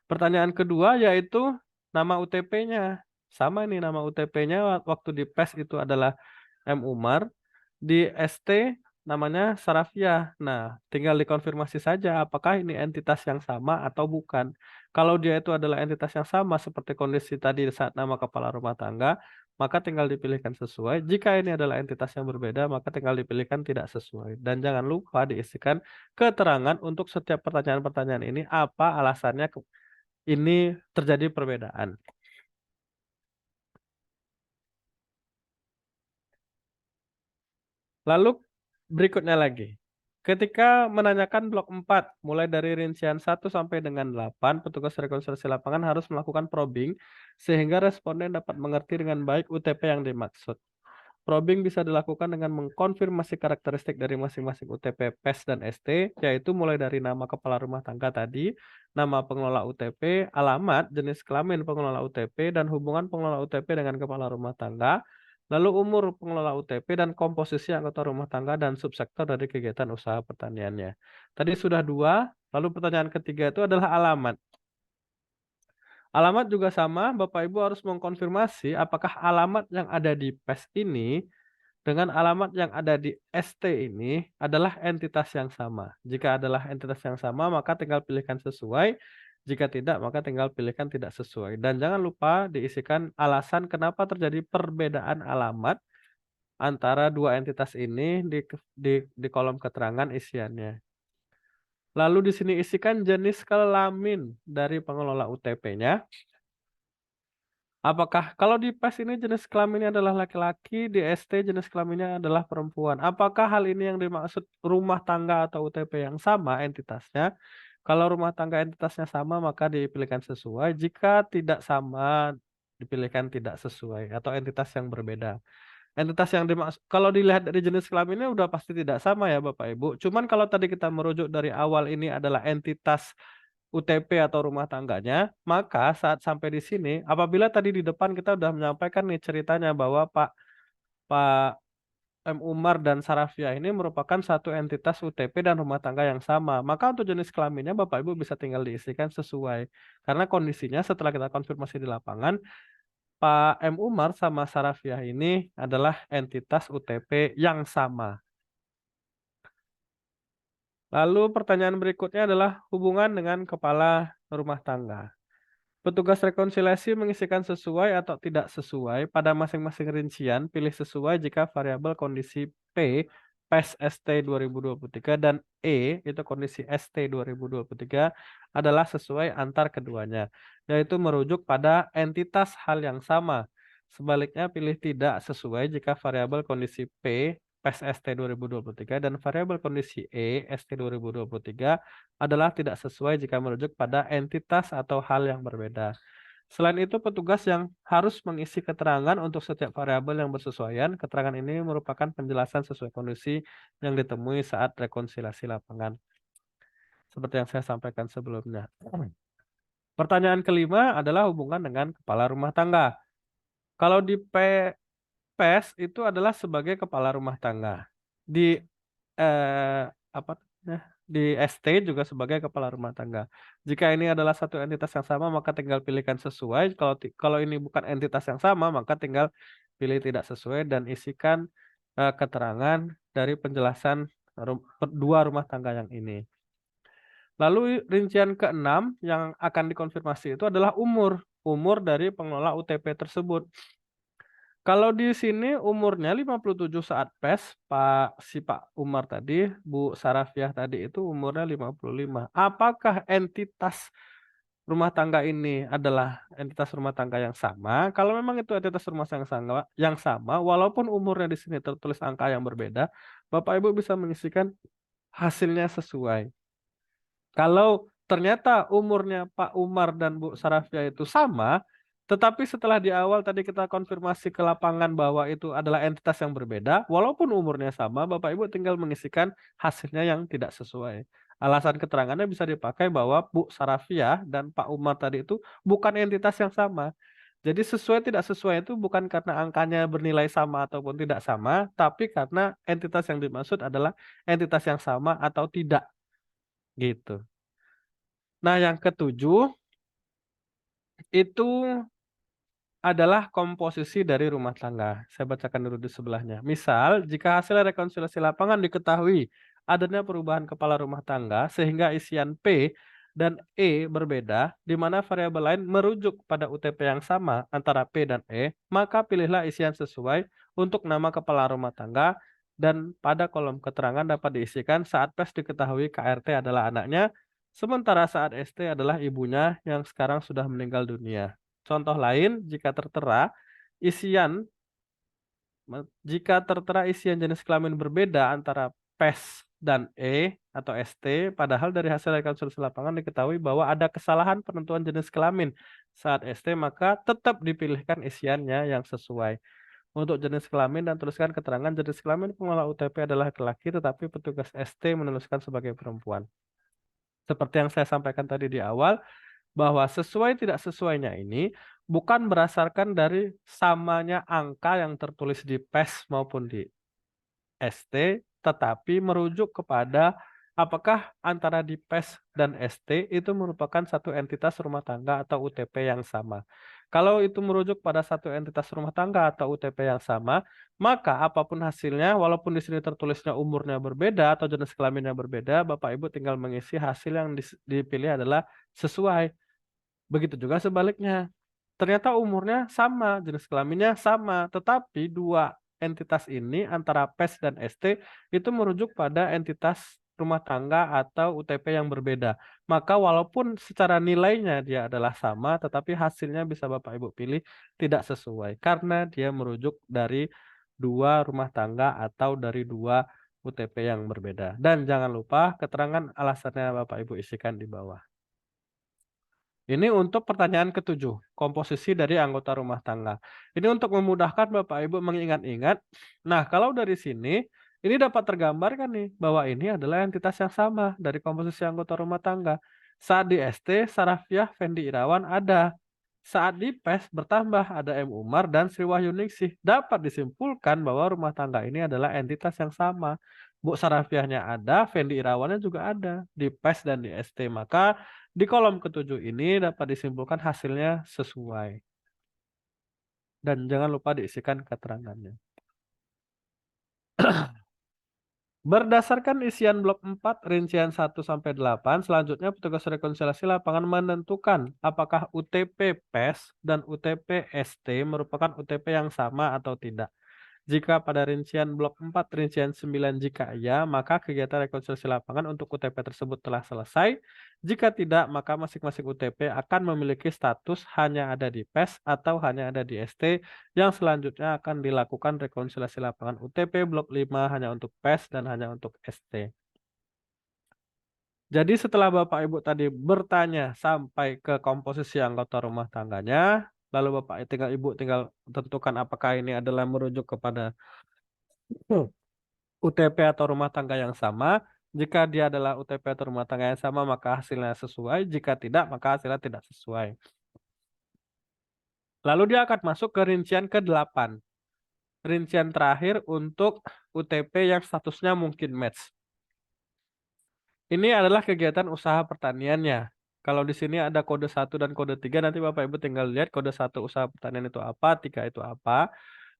Pertanyaan kedua yaitu nama UTP-nya. Sama nih nama UTP-nya waktu di PES itu adalah M. Umar, di ST namanya Sarafia. Nah, tinggal dikonfirmasi saja apakah ini entitas yang sama atau bukan. Kalau dia itu adalah entitas yang sama seperti kondisi tadi saat nama kepala rumah tangga, maka tinggal dipilihkan sesuai. Jika ini adalah entitas yang berbeda, maka tinggal dipilihkan tidak sesuai. Dan jangan lupa diisikan keterangan untuk setiap pertanyaan-pertanyaan ini apa alasannya ini terjadi perbedaan. Lalu berikutnya lagi. Ketika menanyakan blok 4, mulai dari rincian 1 sampai dengan 8, petugas rekonsiliasi lapangan harus melakukan probing sehingga responden dapat mengerti dengan baik UTP yang dimaksud. Probing bisa dilakukan dengan mengkonfirmasi karakteristik dari masing-masing UTP PES dan ST, yaitu mulai dari nama kepala rumah tangga tadi, nama pengelola UTP, alamat, jenis kelamin pengelola UTP, dan hubungan pengelola UTP dengan kepala rumah tangga, lalu umur pengelola UTP dan komposisi anggota rumah tangga dan subsektor dari kegiatan usaha pertaniannya. Tadi sudah 2, lalu pertanyaan ketiga itu adalah alamat. Alamat juga sama, Bapak Ibu harus mengkonfirmasi apakah alamat yang ada di PES ini dengan alamat yang ada di ST ini adalah entitas yang sama. Jika adalah entitas yang sama, maka tinggal pilihkan sesuai. Jika tidak, maka tinggal pilihkan tidak sesuai. Dan jangan lupa diisikan alasan kenapa terjadi perbedaan alamat antara dua entitas ini di kolom keterangan isiannya. Lalu di sini isikan jenis kelamin dari pengelola UTP-nya. Apakah kalau di PES ini jenis kelaminnya adalah laki-laki, di ST jenis kelaminnya adalah perempuan. Apakah hal ini yang dimaksud rumah tangga atau UTP yang sama entitasnya? Kalau rumah tangga entitasnya sama, maka dipilihkan sesuai. Jika tidak sama, dipilihkan tidak sesuai atau entitas yang berbeda. Entitas yang dimaksud, kalau dilihat dari jenis kelaminnya udah pasti tidak sama ya Bapak Ibu. Cuman kalau tadi kita merujuk dari awal ini adalah entitas UTP atau rumah tangganya, maka saat sampai di sini, apabila tadi di depan kita udah menyampaikan nih ceritanya bahwa Pak M. Umar dan Sarafia ini merupakan satu entitas UTP dan rumah tangga yang sama. Maka untuk jenis kelaminnya Bapak Ibu bisa tinggal diisikan sesuai. Karena kondisinya setelah kita konfirmasi di lapangan, Pak M. Umar sama Sarafia ini adalah entitas UTP yang sama. Lalu pertanyaan berikutnya adalah hubungan dengan kepala rumah tangga. Petugas rekonsiliasi mengisikan sesuai atau tidak sesuai pada masing-masing rincian, pilih sesuai jika variabel kondisi P, PES ST 2023 dan E, itu kondisi ST 2023, adalah sesuai antar keduanya, yaitu merujuk pada entitas hal yang sama. Sebaliknya pilih tidak sesuai jika variabel kondisi P, PES ST 2023 dan variabel kondisi E, ST 2023 adalah tidak sesuai jika merujuk pada entitas atau hal yang berbeda. Selain itu, petugas yang harus mengisi keterangan untuk setiap variabel yang bersesuaian. Keterangan ini merupakan penjelasan sesuai kondisi yang ditemui saat rekonsiliasi lapangan. Seperti yang saya sampaikan sebelumnya. Pertanyaan kelima adalah hubungan dengan kepala rumah tangga. Kalau di PES itu adalah sebagai kepala rumah tangga. Di apa namanya, di ST juga sebagai kepala rumah tangga. Jika ini adalah satu entitas yang sama, maka tinggal pilihkan sesuai. Kalau ini bukan entitas yang sama, maka tinggal pilih tidak sesuai dan isikan keterangan dari penjelasan dua rumah tangga yang ini. Lalu rincian ke-6 yang akan dikonfirmasi itu adalah umur dari pengelola UTP tersebut. Kalau di sini umurnya 57 saat PES, Pak Umar tadi, Bu Sarafiah tadi itu umurnya 55. Apakah entitas rumah tangga ini adalah entitas rumah tangga yang sama? Kalau memang itu entitas rumah tangga yang sama, walaupun umurnya di sini tertulis angka yang berbeda, Bapak Ibu bisa mengisikan hasilnya sesuai. Kalau ternyata umurnya Pak Umar dan Bu Sarafiah itu sama, Tetapi setelah di awal tadi kita konfirmasi ke lapangan bahwa itu adalah entitas yang berbeda, walaupun umurnya sama, Bapak Ibu tinggal mengisikan hasilnya yang tidak sesuai. Alasan keterangannya bisa dipakai bahwa Bu Sarafiah dan Pak Umar tadi itu bukan entitas yang sama. Jadi sesuai tidak sesuai itu bukan karena angkanya bernilai sama ataupun tidak sama, tapi karena entitas yang dimaksud adalah entitas yang sama atau tidak, gitu. Nah, yang ketujuh itu adalah komposisi dari rumah tangga. Saya bacakan dulu di sebelahnya. Misal, jika hasil rekonsiliasi lapangan diketahui adanya perubahan kepala rumah tangga sehingga isian P dan E berbeda, di mana variabel lain merujuk pada UTP yang sama antara P dan E, maka pilihlah isian sesuai untuk nama kepala rumah tangga dan pada kolom keterangan dapat diisikan saat PES diketahui KRT adalah anaknya, sementara saat ST adalah ibunya yang sekarang sudah meninggal dunia. Contoh lain, jika tertera isian jenis kelamin berbeda antara PES dan E atau ST, padahal dari hasil rekonsiliasi lapangan diketahui bahwa ada kesalahan penentuan jenis kelamin saat ST, maka tetap dipilihkan isiannya yang sesuai. Untuk jenis kelamin dan tuliskan keterangan jenis kelamin pengelola UTP adalah laki-laki, tetapi petugas ST menuliskan sebagai perempuan. Seperti yang saya sampaikan tadi di awal, bahwa sesuai tidak sesuainya ini bukan berdasarkan dari samanya angka yang tertulis di PES maupun di ST, tetapi merujuk kepada apakah antara di PES dan ST itu merupakan satu entitas rumah tangga atau UTP yang sama. Kalau itu merujuk pada satu entitas rumah tangga atau UTP yang sama, maka apapun hasilnya, walaupun di sini tertulisnya umurnya berbeda atau jenis kelaminnya berbeda, Bapak Ibu tinggal mengisi hasil yang dipilih adalah sesuai. Begitu juga sebaliknya. Ternyata umurnya sama, jenis kelaminnya sama, tetapi dua entitas ini antara PES dan ST itu merujuk pada entitas rumah tangga atau UTP yang berbeda. Maka walaupun secara nilainya dia adalah sama, tetapi hasilnya bisa Bapak Ibu pilih tidak sesuai karena dia merujuk dari dua rumah tangga atau dari dua UTP yang berbeda. Dan jangan lupa keterangan alasannya Bapak Ibu isikan di bawah. Ini untuk pertanyaan ketujuh, komposisi dari anggota rumah tangga. Ini untuk memudahkan Bapak Ibu mengingat-ingat. Nah, kalau dari sini, ini dapat tergambarkan nih, bahwa ini adalah entitas yang sama dari komposisi anggota rumah tangga. Saat di ST, Sarafiah Fendi Irawan ada. Saat di PES bertambah ada M. Umar dan Sri Wahyuningsih. Dapat disimpulkan bahwa rumah tangga ini adalah entitas yang sama. Bu Sarafiahnya ada, Fendi Irawannya juga ada di PES dan di ST. Maka di kolom ketujuh ini dapat disimpulkan hasilnya sesuai. Dan jangan lupa diisikan keterangannya. Berdasarkan isian blok 4 rincian 1-8, selanjutnya petugas rekonsiliasi lapangan menentukan apakah UTP PES dan UTP ST merupakan UTP yang sama atau tidak. Jika pada rincian blok 4 rincian 9 jika iya, maka kegiatan rekonsiliasi lapangan untuk UTP tersebut telah selesai. Jika tidak, maka masing-masing UTP akan memiliki status hanya ada di PES atau hanya ada di ST, yang selanjutnya akan dilakukan rekonsiliasi lapangan UTP blok 5 hanya untuk PES dan hanya untuk ST. Jadi setelah Bapak Ibu tadi bertanya sampai ke komposisi anggota rumah tangganya, lalu Ibu tinggal tentukan apakah ini adalah merujuk kepada UTP atau rumah tangga yang sama. Jika dia adalah UTP atau rumah tangga yang sama, maka hasilnya sesuai. Jika tidak, maka hasilnya tidak sesuai. Lalu dia akan masuk ke rincian ke-8. Rincian terakhir untuk UTP yang statusnya mungkin match. Ini adalah kegiatan usaha pertaniannya. Kalau di sini ada kode 1 dan kode 3, nanti Bapak Ibu tinggal lihat kode 1 usaha pertanian itu apa, 3 itu apa.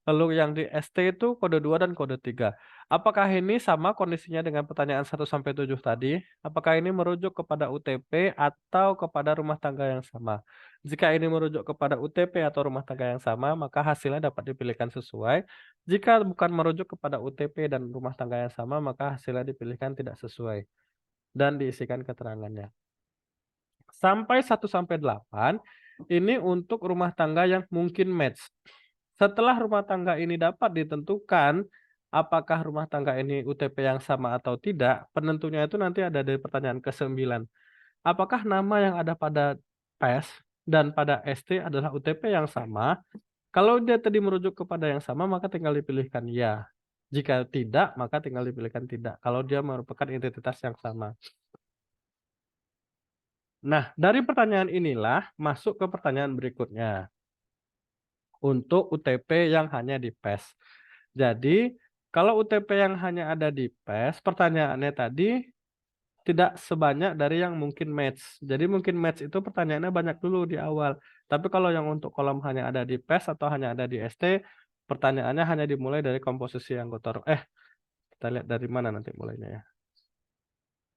Lalu yang di ST itu kode 2 dan kode 3. Apakah ini sama kondisinya dengan pertanyaan 1-7 tadi? Apakah ini merujuk kepada UTP atau kepada rumah tangga yang sama? Jika ini merujuk kepada UTP atau rumah tangga yang sama, maka hasilnya dapat dipilihkan sesuai. Jika bukan merujuk kepada UTP dan rumah tangga yang sama, maka hasilnya dipilihkan tidak sesuai dan diisikan keterangannya. Sampai 1-8 ini untuk rumah tangga yang mungkin match. Setelah rumah tangga ini dapat ditentukan apakah rumah tangga ini UTP yang sama atau tidak, penentunya itu nanti ada di pertanyaan ke-9. Apakah nama yang ada pada PES dan pada ST adalah UTP yang sama, kalau dia tadi merujuk kepada yang sama, maka tinggal dipilihkan ya. Jika tidak, maka tinggal dipilihkan tidak. Kalau dia merupakan identitas yang sama. Nah, dari pertanyaan inilah masuk ke pertanyaan berikutnya. Untuk UTP yang hanya di PES. Jadi, kalau UTP yang hanya ada di PES, pertanyaannya tadi tidak sebanyak dari yang mungkin match. Jadi mungkin match itu pertanyaannya banyak dulu di awal. Tapi kalau yang untuk kolom hanya ada di PES atau hanya ada di ST, pertanyaannya hanya dimulai dari komposisi anggota. Kita lihat dari mana nanti mulainya ya.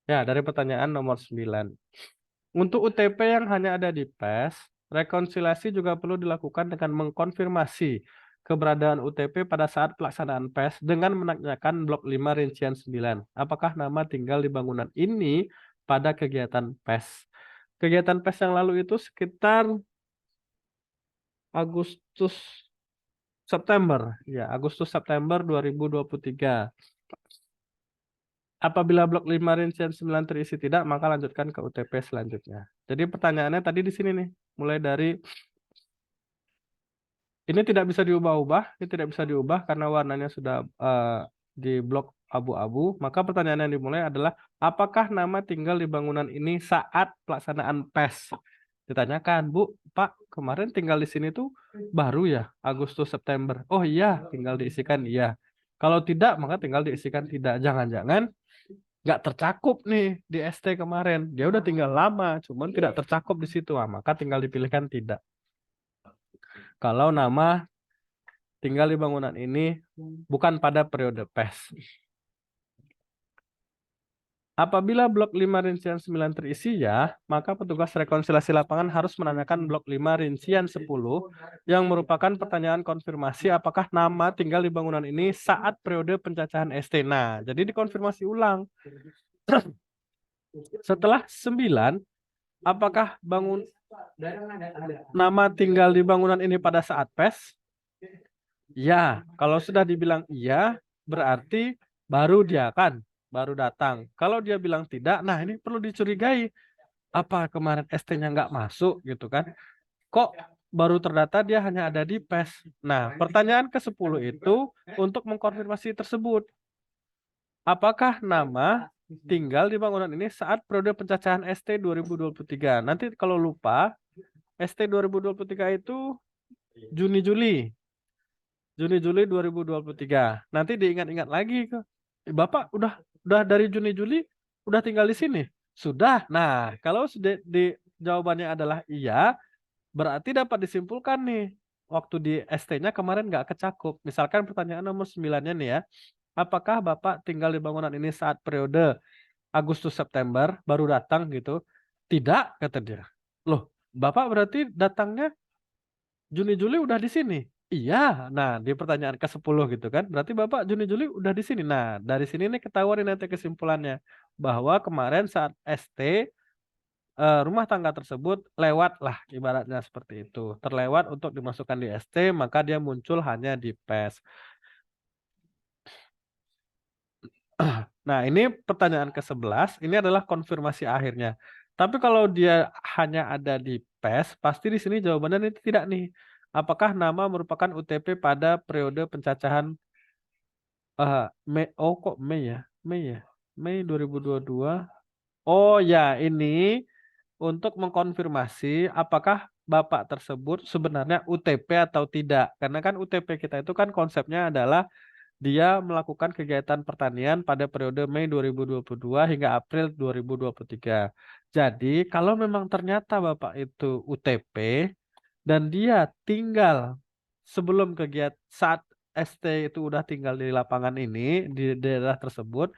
Ya, dari pertanyaan nomor 9. Untuk UTP yang hanya ada di PES, rekonsiliasi juga perlu dilakukan dengan mengkonfirmasi keberadaan UTP pada saat pelaksanaan PES dengan menanyakan blok 5 rincian 9. Apakah nama tinggal di bangunan ini pada kegiatan PES? Kegiatan PES yang lalu itu sekitar Agustus September, ya, Agustus September 2023. Apabila blok 5 rincian 9 terisi tidak, maka lanjutkan ke UTP selanjutnya. Jadi pertanyaannya tadi di sini nih, mulai dari ini tidak bisa diubah-ubah, ini tidak bisa diubah karena warnanya sudah di blok abu-abu. Maka pertanyaan yang dimulai adalah, apakah nama tinggal di bangunan ini saat pelaksanaan PES? Ditanyakan, Bu, Pak, kemarin tinggal di sini tuh baru ya, Agustus September. Oh iya, tinggal diisikan iya. Kalau tidak, maka tinggal diisikan tidak. Jangan-jangan nggak tercakup nih di ST kemarin. Dia udah tinggal lama, cuman tidak tercakup di situ. Maka tinggal dipilihkan tidak. Kalau nama tinggal di bangunan ini bukan pada periode PES. Apabila blok 5 rincian 9 terisi ya, maka petugas rekonsiliasi lapangan harus menanyakan blok 5 rincian 10 yang merupakan pertanyaan konfirmasi apakah nama tinggal di bangunan ini saat periode pencacahan ST. Nah, jadi dikonfirmasi ulang. Setelah 9, apakah nama tinggal di bangunan ini pada saat PES? Ya, kalau sudah dibilang iya, berarti baru dia baru datang. Kalau dia bilang tidak, nah ini perlu dicurigai. Apa kemarin ST-nya nggak masuk gitu kan? Kok baru terdata dia hanya ada di PES? Nah, pertanyaan ke-10 itu untuk mengkonfirmasi tersebut. Apakah nama tinggal di bangunan ini saat periode pencacahan ST 2023? Nanti kalau lupa, ST 2023 itu Juni-Juli 2023. Nanti diingat-ingat lagi ke Bapak udah dari Juni-Juli udah tinggal di sini. Sudah. Nah, kalau sudah di jawabannya adalah iya, berarti dapat disimpulkan nih waktu di ST-nya kemarin nggak kecakup. Misalkan pertanyaan nomor 9-nya nih ya. Apakah Bapak tinggal di bangunan ini saat periode Agustus September baru datang gitu? Tidak, kata dia. Loh, Bapak berarti datangnya Juni-Juli udah di sini? Iya. Nah, di pertanyaan ke-10 gitu kan. Berarti Bapak Juni-Juli udah di sini. Nah, dari sini nih ketahuan nih nanti kesimpulannya. Bahwa kemarin saat ST rumah tangga tersebut lewat lah ibaratnya seperti itu. Terlewat untuk dimasukkan di ST, maka dia muncul hanya di PES. Nah, ini pertanyaan ke-11, ini adalah konfirmasi akhirnya. Tapi kalau dia hanya ada di PES, pasti di sini jawabannya ini tidak nih. Apakah nama merupakan UTP pada periode pencacahan Mei? Oh, kok Mei ya? Mei ya? Mei 2022. Oh ya, ini untuk mengkonfirmasi apakah Bapak tersebut sebenarnya UTP atau tidak. Karena kan UTP kita itu kan konsepnya adalah dia melakukan kegiatan pertanian pada periode Mei 2022 hingga April 2023. Jadi, kalau memang ternyata Bapak itu UTP dan dia tinggal sebelum kegiatan saat ST itu udah tinggal di lapangan ini, di daerah tersebut,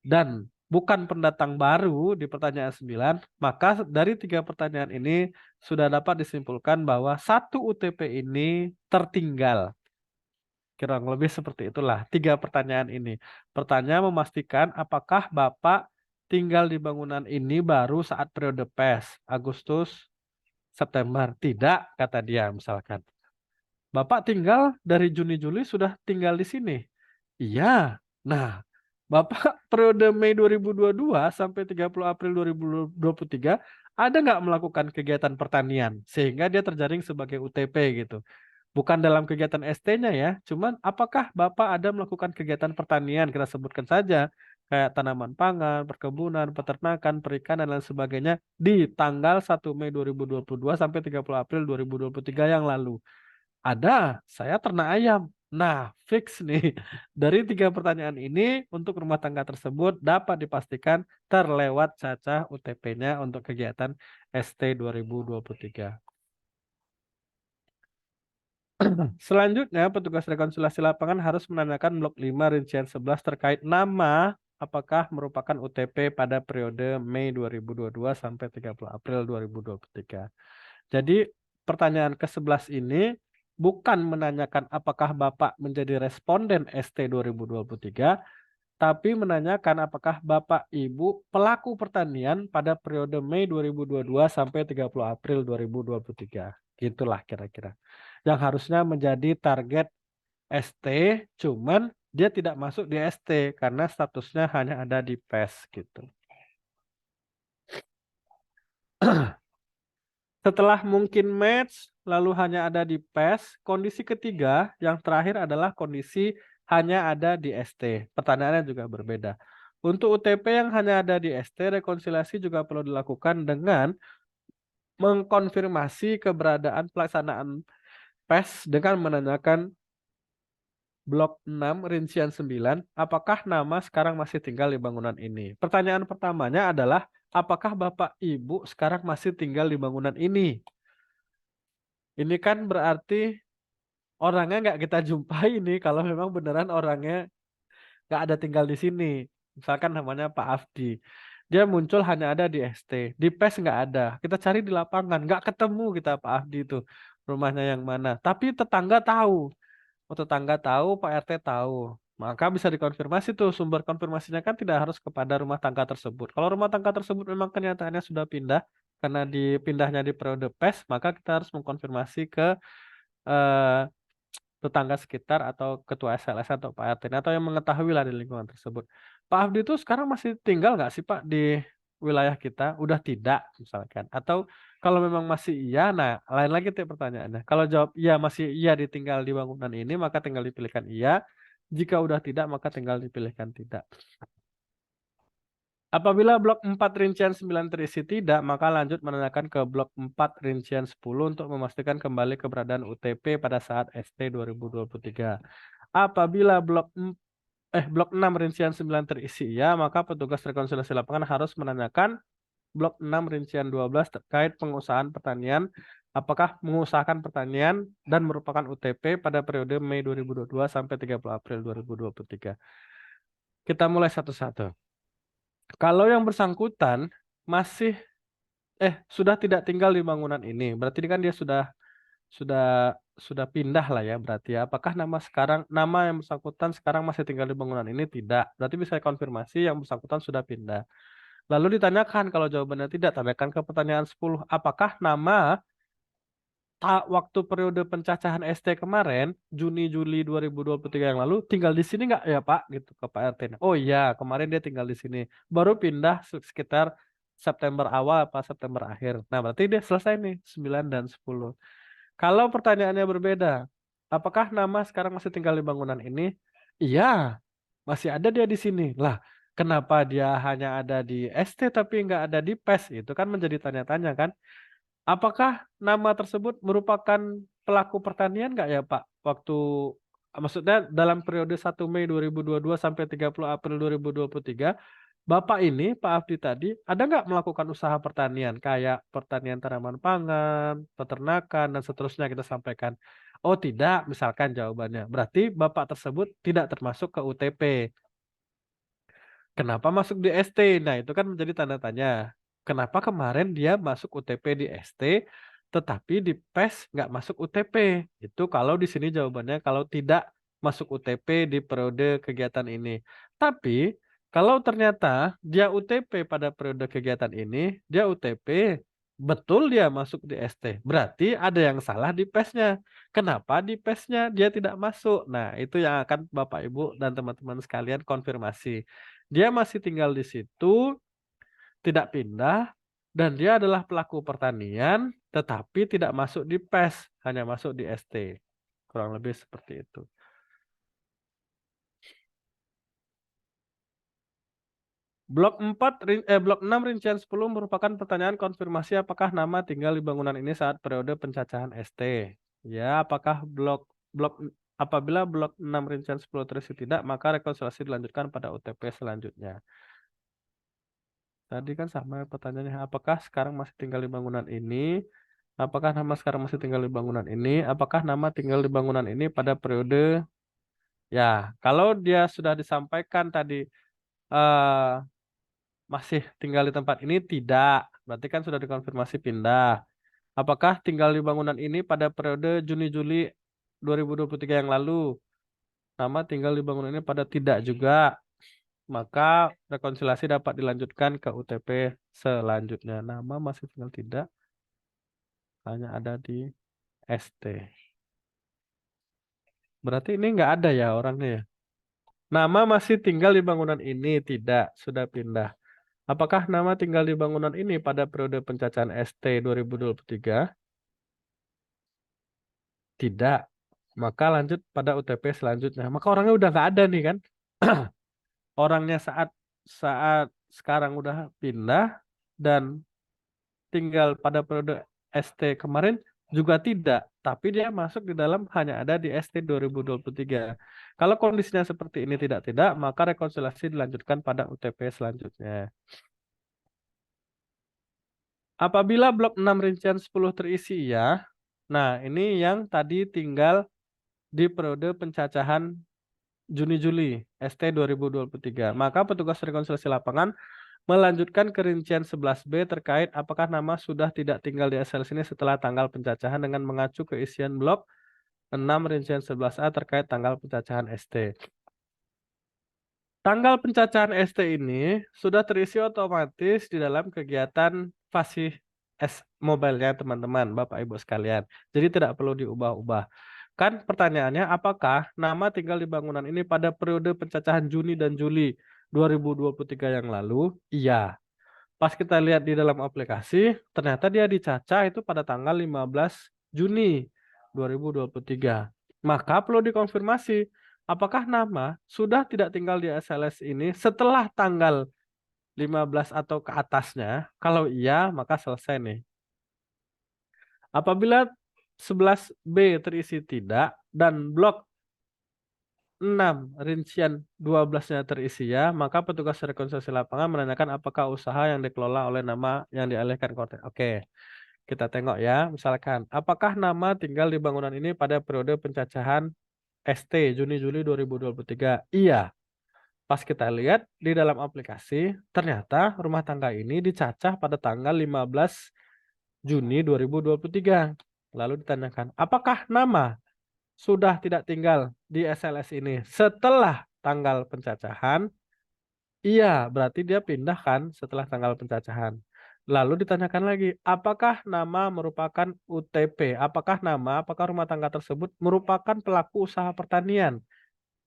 dan bukan pendatang baru di pertanyaan 9, maka dari 3 pertanyaan ini sudah dapat disimpulkan bahwa satu UTP ini tertinggal. Kurang lebih seperti itulah 3 pertanyaan ini. Pertanyaan memastikan apakah Bapak tinggal di bangunan ini baru saat periode PES, Agustus, September. Tidak, kata dia misalkan. Bapak tinggal dari Juni-Juli sudah tinggal di sini. Iya. Nah, Bapak periode Mei 2022 sampai 30 April 2023 ada nggak melakukan kegiatan pertanian sehingga dia terjaring sebagai UTP gitu. Bukan dalam kegiatan ST-nya ya, cuman apakah Bapak ada melakukan kegiatan pertanian, kita sebutkan saja, kayak tanaman pangan, perkebunan, peternakan, perikanan, dan lain sebagainya, di tanggal 1 Mei 2022 sampai 30 April 2023 yang lalu. Ada, saya ternak ayam. Nah, fix nih, dari 3 pertanyaan ini, untuk rumah tangga tersebut dapat dipastikan terlewat cacah UTP-nya untuk kegiatan ST 2023. Selanjutnya, petugas rekonsiliasi lapangan harus menanyakan blok 5 rincian 11 terkait nama apakah merupakan UTP pada periode Mei 2022 sampai 30 April 2023. Jadi, pertanyaan ke-11 ini bukan menanyakan apakah Bapak menjadi responden ST 2023, tapi menanyakan apakah Bapak Ibu pelaku pertanian pada periode Mei 2022 sampai 30 April 2023. Gitulah kira-kira. Yang harusnya menjadi target ST, cuman dia tidak masuk di ST karena statusnya hanya ada di PES gitu. Setelah mungkin match, lalu hanya ada di PES, kondisi ketiga yang terakhir adalah kondisi hanya ada di ST. Pertanyaannya juga berbeda. Untuk UTP yang hanya ada di ST, rekonsiliasi juga perlu dilakukan dengan mengkonfirmasi keberadaan pelaksanaan PES dengan menanyakan blok 6 rincian 9, apakah nama sekarang masih tinggal di bangunan ini? Pertanyaan pertamanya adalah, apakah Bapak Ibu sekarang masih tinggal di bangunan ini? Ini kan berarti orangnya nggak kita jumpai nih kalau memang beneran orangnya nggak ada tinggal di sini. Misalkan namanya Pak Afdi. Dia muncul hanya ada di ST. Di PES nggak ada. Kita cari di lapangan. Nggak ketemu kita Pak Afdi itu. Rumahnya yang mana. Tapi tetangga tahu. Oh, tetangga tahu, Pak RT tahu. Maka bisa dikonfirmasi tuh. Sumber konfirmasinya kan tidak harus kepada rumah tangga tersebut. Kalau rumah tangga tersebut memang kenyataannya sudah pindah. Karena dipindahnya di periode PES. Maka kita harus mengkonfirmasi ke eh, tetangga sekitar atau ketua SLS atau Pak RT atau yang mengetahui lah di lingkungan tersebut. Pak Afdi itu sekarang masih tinggal nggak sih Pak di wilayah kita? Udah tidak misalkan. Atau kalau memang masih iya, nah lain lagi tuh pertanyaannya. Kalau jawab iya masih iya ditinggal di bangunan ini, maka tinggal dipilihkan iya. Jika udah tidak, maka tinggal dipilihkan tidak. Apabila blok 4 rincian 9 terisi tidak, maka lanjut menanyakan ke blok 4 rincian 10 untuk memastikan kembali keberadaan UTP pada saat ST 2023. Apabila blok 6 rincian 9 terisi ya, maka petugas rekonsiliasi lapangan harus menanyakan blok 6 rincian 12 terkait pengusahaan pertanian, apakah mengusahakan pertanian dan merupakan UTP pada periode Mei 2022 sampai 30 April 2023. Kita mulai satu-satu. Kalau yang bersangkutan masih sudah tidak tinggal di bangunan ini, berarti kan dia sudah pindah lah ya berarti ya. Apakah nama yang bersangkutan sekarang masih tinggal di bangunan ini? Tidak. Berarti bisa konfirmasi yang bersangkutan sudah pindah. Lalu ditanyakan kalau jawabannya tidak, tanyakan ke pertanyaan 10, apakah nama waktu periode pencacahan ST kemarin, Juni-Juli 2023 yang lalu, tinggal di sini nggak ya Pak? Gitu ke Pak RT. Oh iya, kemarin dia tinggal di sini. Baru pindah sekitar September awal apa September akhir. Nah, berarti dia selesai nih, 9 dan 10. Kalau pertanyaannya berbeda, apakah nama sekarang masih tinggal di bangunan ini? Iya, masih ada dia di sini. Lah, kenapa dia hanya ada di ST tapi nggak ada di PES? Itu kan menjadi tanya-tanya kan? Apakah nama tersebut merupakan pelaku pertanian nggak ya Pak? Maksudnya dalam periode 1 Mei 2022 sampai 30 April 2023, Bapak ini, Pak Abdi tadi, ada nggak melakukan usaha pertanian, kayak pertanian tanaman pangan, peternakan, dan seterusnya kita sampaikan. Oh tidak, misalkan jawabannya. Berarti Bapak tersebut tidak termasuk ke UTP. Kenapa masuk di ST? Nah, itu kan menjadi tanda tanya. Kenapa kemarin dia masuk UTP di ST, tetapi di PES nggak masuk UTP? Itu kalau di sini jawabannya kalau tidak masuk UTP di periode kegiatan ini. Tapi kalau ternyata dia UTP pada periode kegiatan ini, dia UTP, betul dia masuk di ST. Berarti ada yang salah di PES-nya. Kenapa di PES-nya dia tidak masuk? Nah, itu yang akan Bapak Ibu dan teman-teman sekalian konfirmasi. Dia masih tinggal di situ, tidak pindah, Dan dia adalah pelaku pertanian, tetapi tidak masuk di PES, hanya masuk di ST. Kurang lebih seperti itu. Blok 6 rincian 10 merupakan pertanyaan konfirmasi apakah nama tinggal di bangunan ini saat periode pencacahan ST. Ya, apakah apabila blok 6 rincian 10 terisi tidak, maka rekonsiliasi dilanjutkan pada UTP selanjutnya. Tadi kan sama pertanyaannya, apakah sekarang masih tinggal di bangunan ini? Apakah nama sekarang masih tinggal di bangunan ini? Apakah nama tinggal di bangunan ini pada periode? Ya, kalau dia sudah disampaikan tadi eh, masih tinggal di tempat ini, tidak. Berarti kan sudah dikonfirmasi pindah. Apakah tinggal di bangunan ini pada periode Juni-Juli 2023 yang lalu? Nama tinggal di bangunan ini pada tidak juga. Maka rekonsiliasi dapat dilanjutkan ke UTP selanjutnya. Nama masih tinggal tidak, hanya ada di ST. Berarti ini nggak ada ya orangnya ya. Nama masih tinggal di bangunan ini, tidak, sudah pindah. Apakah nama tinggal di bangunan ini pada periode pencacahan ST 2023? Tidak. Maka lanjut pada UTP selanjutnya. Maka orangnya udah nggak ada nih kan. Orangnya saat saat sekarang udah pindah dan tinggal pada periode ST kemarin juga tidak, tapi dia masuk di dalam hanya ada di ST 2023. Kalau kondisinya seperti ini tidak, maka rekonsiliasi dilanjutkan pada UTP selanjutnya. Apabila blok 6 rincian 10 terisi ya, nah ini yang tadi tinggal di periode pencacahan Juni-Juli ST 2023. Maka petugas rekonsiliasi lapangan melanjutkan ke rincian 11B terkait apakah nama sudah tidak tinggal di SL sini setelah tanggal pencacahan dengan mengacu ke isian blok 6 rincian 11A terkait tanggal pencacahan ST. Tanggal pencacahan ST ini sudah terisi otomatis di dalam kegiatan fasih mobile-nya teman-teman, Bapak Ibu sekalian. Jadi tidak perlu diubah-ubah. Kan pertanyaannya apakah nama tinggal di bangunan ini pada periode pencacahan Juni dan Juli 2023 yang lalu? Iya. Pas kita lihat di dalam aplikasi, ternyata dia dicacah itu pada tanggal 15 Juni 2023. Maka perlu dikonfirmasi, apakah nama sudah tidak tinggal di SLS ini setelah tanggal 15 atau ke atasnya? Kalau iya, maka selesai nih. Apabila 11B terisi tidak dan blok 6 rincian 12-nya terisi ya, maka petugas rekonsiliasi lapangan menanyakan apakah usaha yang dikelola oleh nama yang dialihkan ke Oke, kita tengok ya. Misalkan, apakah nama tinggal di bangunan ini pada periode pencacahan ST Juni-Juli 2023? Iya. Pas kita lihat di dalam aplikasi, ternyata rumah tangga ini dicacah pada tanggal 15 Juni 2023. Lalu ditanyakan, apakah nama sudah tidak tinggal di SLS ini setelah tanggal pencacahan? Iya, berarti dia pindah kan setelah tanggal pencacahan. Lalu ditanyakan lagi, apakah nama merupakan UTP? Apakah rumah tangga tersebut merupakan pelaku usaha pertanian?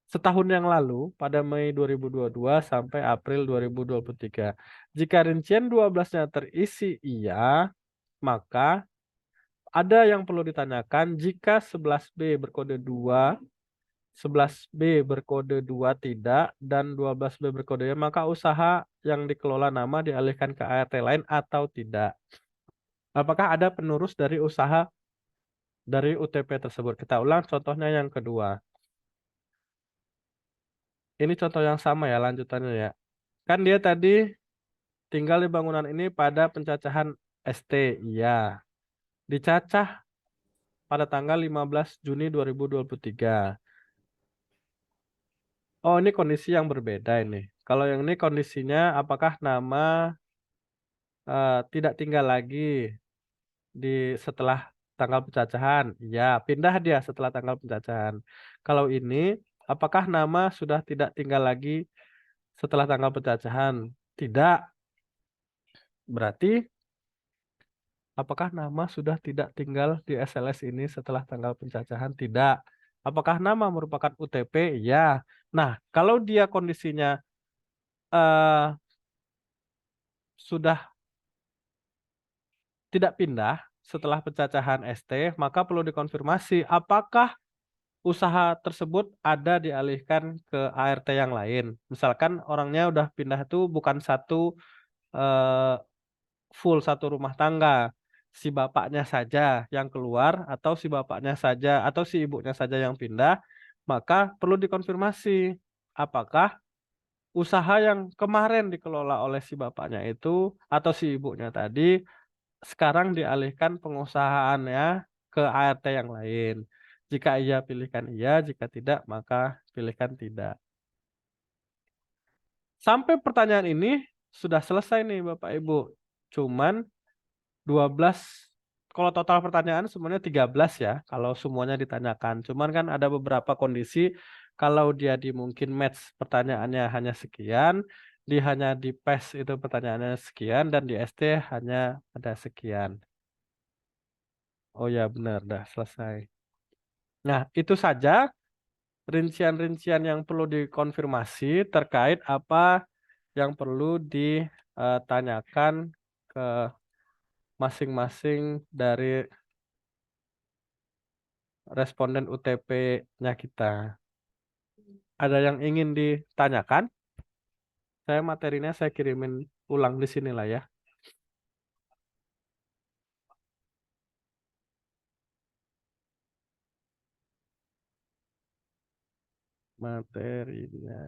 Setahun yang lalu, pada Mei 2022 sampai April 2023. Jika rincian 12-nya terisi iya, maka ada yang perlu ditanyakan jika 11B berkode 2, 11B berkode 2 tidak, dan 12B berkode ya, maka usaha yang dikelola nama dialihkan ke ART lain atau tidak. Apakah ada penerus dari usaha dari UTP tersebut? Kita ulang contohnya yang kedua. Ini contoh yang sama ya lanjutannya ya. Kan dia tadi tinggal di bangunan ini pada pencacahan ST, iya. Dicacah pada tanggal 15 Juni 2023. Oh, ini kondisi yang berbeda ini. Kalau yang ini kondisinya apakah nama tidak tinggal lagi di setelah tanggal pencacahan? Iya, pindah dia setelah tanggal pencacahan. Kalau ini, apakah nama sudah tidak tinggal lagi setelah tanggal pencacahan? Tidak. Berarti apakah nama sudah tidak tinggal di SLS ini setelah tanggal pencacahan? Tidak. Apakah nama merupakan UTP? Ya. Nah, kalau dia kondisinya sudah tidak pindah setelah pencacahan ST, maka perlu dikonfirmasi apakah usaha tersebut ada dialihkan ke ART yang lain. Misalkan orangnya udah pindah itu bukan eh, full satu rumah tangga, si bapaknya saja yang keluar atau si bapaknya saja atau si ibunya saja yang pindah, maka perlu dikonfirmasi apakah usaha yang kemarin dikelola oleh si bapaknya itu atau si ibunya tadi sekarang dialihkan pengusahaannya ke ART yang lain. Jika iya, pilihkan iya, jika tidak, maka pilihkan tidak. Sampai pertanyaan ini sudah selesai nih Bapak Ibu. Cuman 12, kalau total pertanyaan semuanya 13 ya, kalau semuanya ditanyakan. Cuman kan ada beberapa kondisi, kalau dia di mungkin match pertanyaannya hanya sekian, hanya di PES itu pertanyaannya sekian, dan di ST hanya ada sekian. Oh ya benar, dah selesai. Nah, itu saja rincian-rincian yang perlu dikonfirmasi terkait apa yang perlu ditanyakan ke masing-masing dari responden UTP-nya kita. Ada yang ingin ditanyakan? Saya materinya saya kirimin ulang di sini lah ya. Materinya.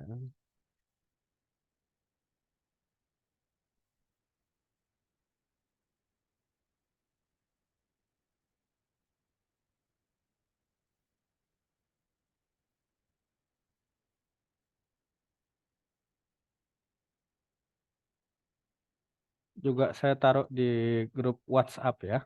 Juga saya taruh di grup WhatsApp ya.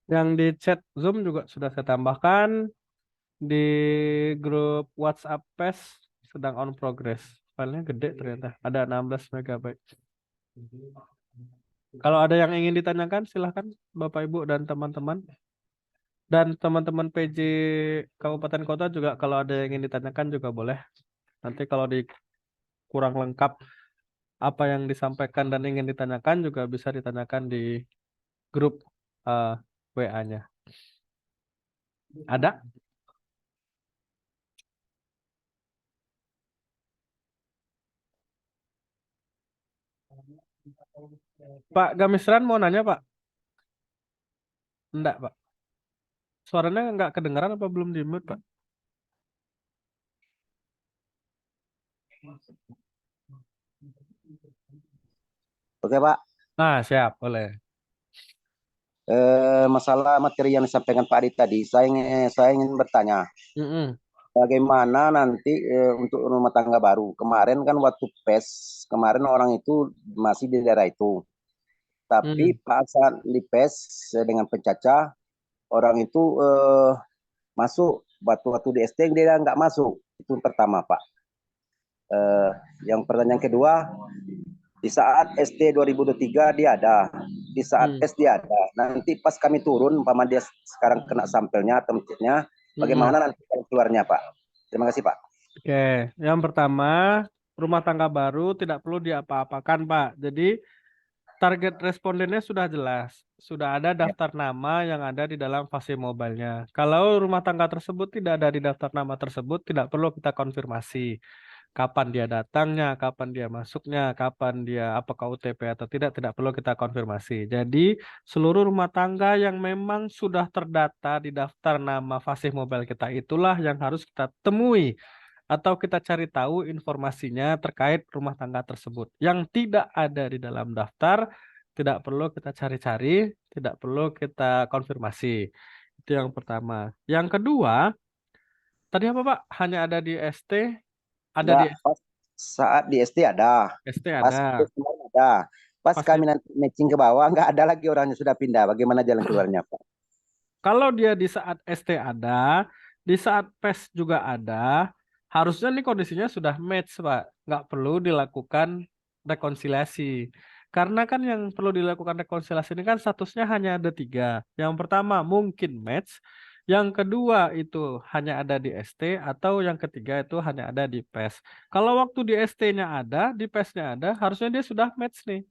Yang di chat Zoom juga sudah saya tambahkan. Di grup WhatsApp PES sedang on progress. Filenya gede ternyata. Ada 16 MB. Kalau ada yang ingin ditanyakan, silahkan Bapak Ibu dan teman-teman. Dan teman-teman PJ Kabupaten Kota juga kalau ada yang ingin ditanyakan juga boleh. Nanti kalau kurang lengkap apa yang disampaikan dan ingin ditanyakan juga bisa ditanyakan di grup WA-nya. Ada? Pak Gamisran mau nanya, Pak? Enggak, Pak. Suaranya nggak kedengaran apa belum di-mute, Pak? Oke Pak, Nah, siap, boleh. masalah materi yang disampaikan Pak Adi tadi, saya ingin bertanya, Mm-mm. bagaimana nanti untuk rumah tangga baru? Kemarin kan waktu PES, kemarin orang itu masih di daerah itu, tapi Mm. pas saat di PES dengan pencacah, orang itu masuk, waktu di ST dia nggak masuk, itu pertama Pak. Yang pertanyaan kedua, di saat ST 2023 dia ada, di saat PES dia ada. Nanti pas kami turun, umpama dia sekarang kena sampelnya, tempatnya, bagaimana nanti keluarnya Pak? Terima kasih Pak. Oke, yang pertama, rumah tangga baru tidak perlu diapa-apakan, Pak. Jadi, target respondennya sudah jelas. Sudah ada daftar nama yang ada di dalam fase mobile-nya. Kalau rumah tangga tersebut tidak ada di daftar nama tersebut, tidak perlu kita konfirmasi. Kapan dia datangnya, kapan dia masuknya, kapan dia apakah UTP atau tidak perlu kita konfirmasi. Jadi, seluruh rumah tangga yang memang sudah terdata di daftar nama fasih mobile kita itulah yang harus kita temui atau kita cari tahu informasinya terkait rumah tangga tersebut. Yang tidak ada di dalam daftar, tidak perlu kita cari-cari, tidak perlu kita konfirmasi. Itu yang pertama. Yang kedua, tadi apa Pak? Hanya ada di ST, ada di Enggak, pas saat di ST ada, ST pas ada. PES kemarin ada. Pas Pasti. kami nanti matching ke bawah, nggak ada lagi orangnya sudah pindah. Bagaimana jalan keluarnya, Pak? Kalau dia di saat ST ada, di saat PES juga ada, harusnya nih kondisinya sudah match, Pak. Nggak perlu dilakukan rekonsiliasi. Karena kan yang perlu dilakukan rekonsiliasi ini kan statusnya hanya ada 3. Yang pertama mungkin match, yang kedua itu hanya ada di ST, atau yang ketiga itu hanya ada di PES. Kalau waktu di ST-nya ada, di PES-nya ada, harusnya dia sudah match nih.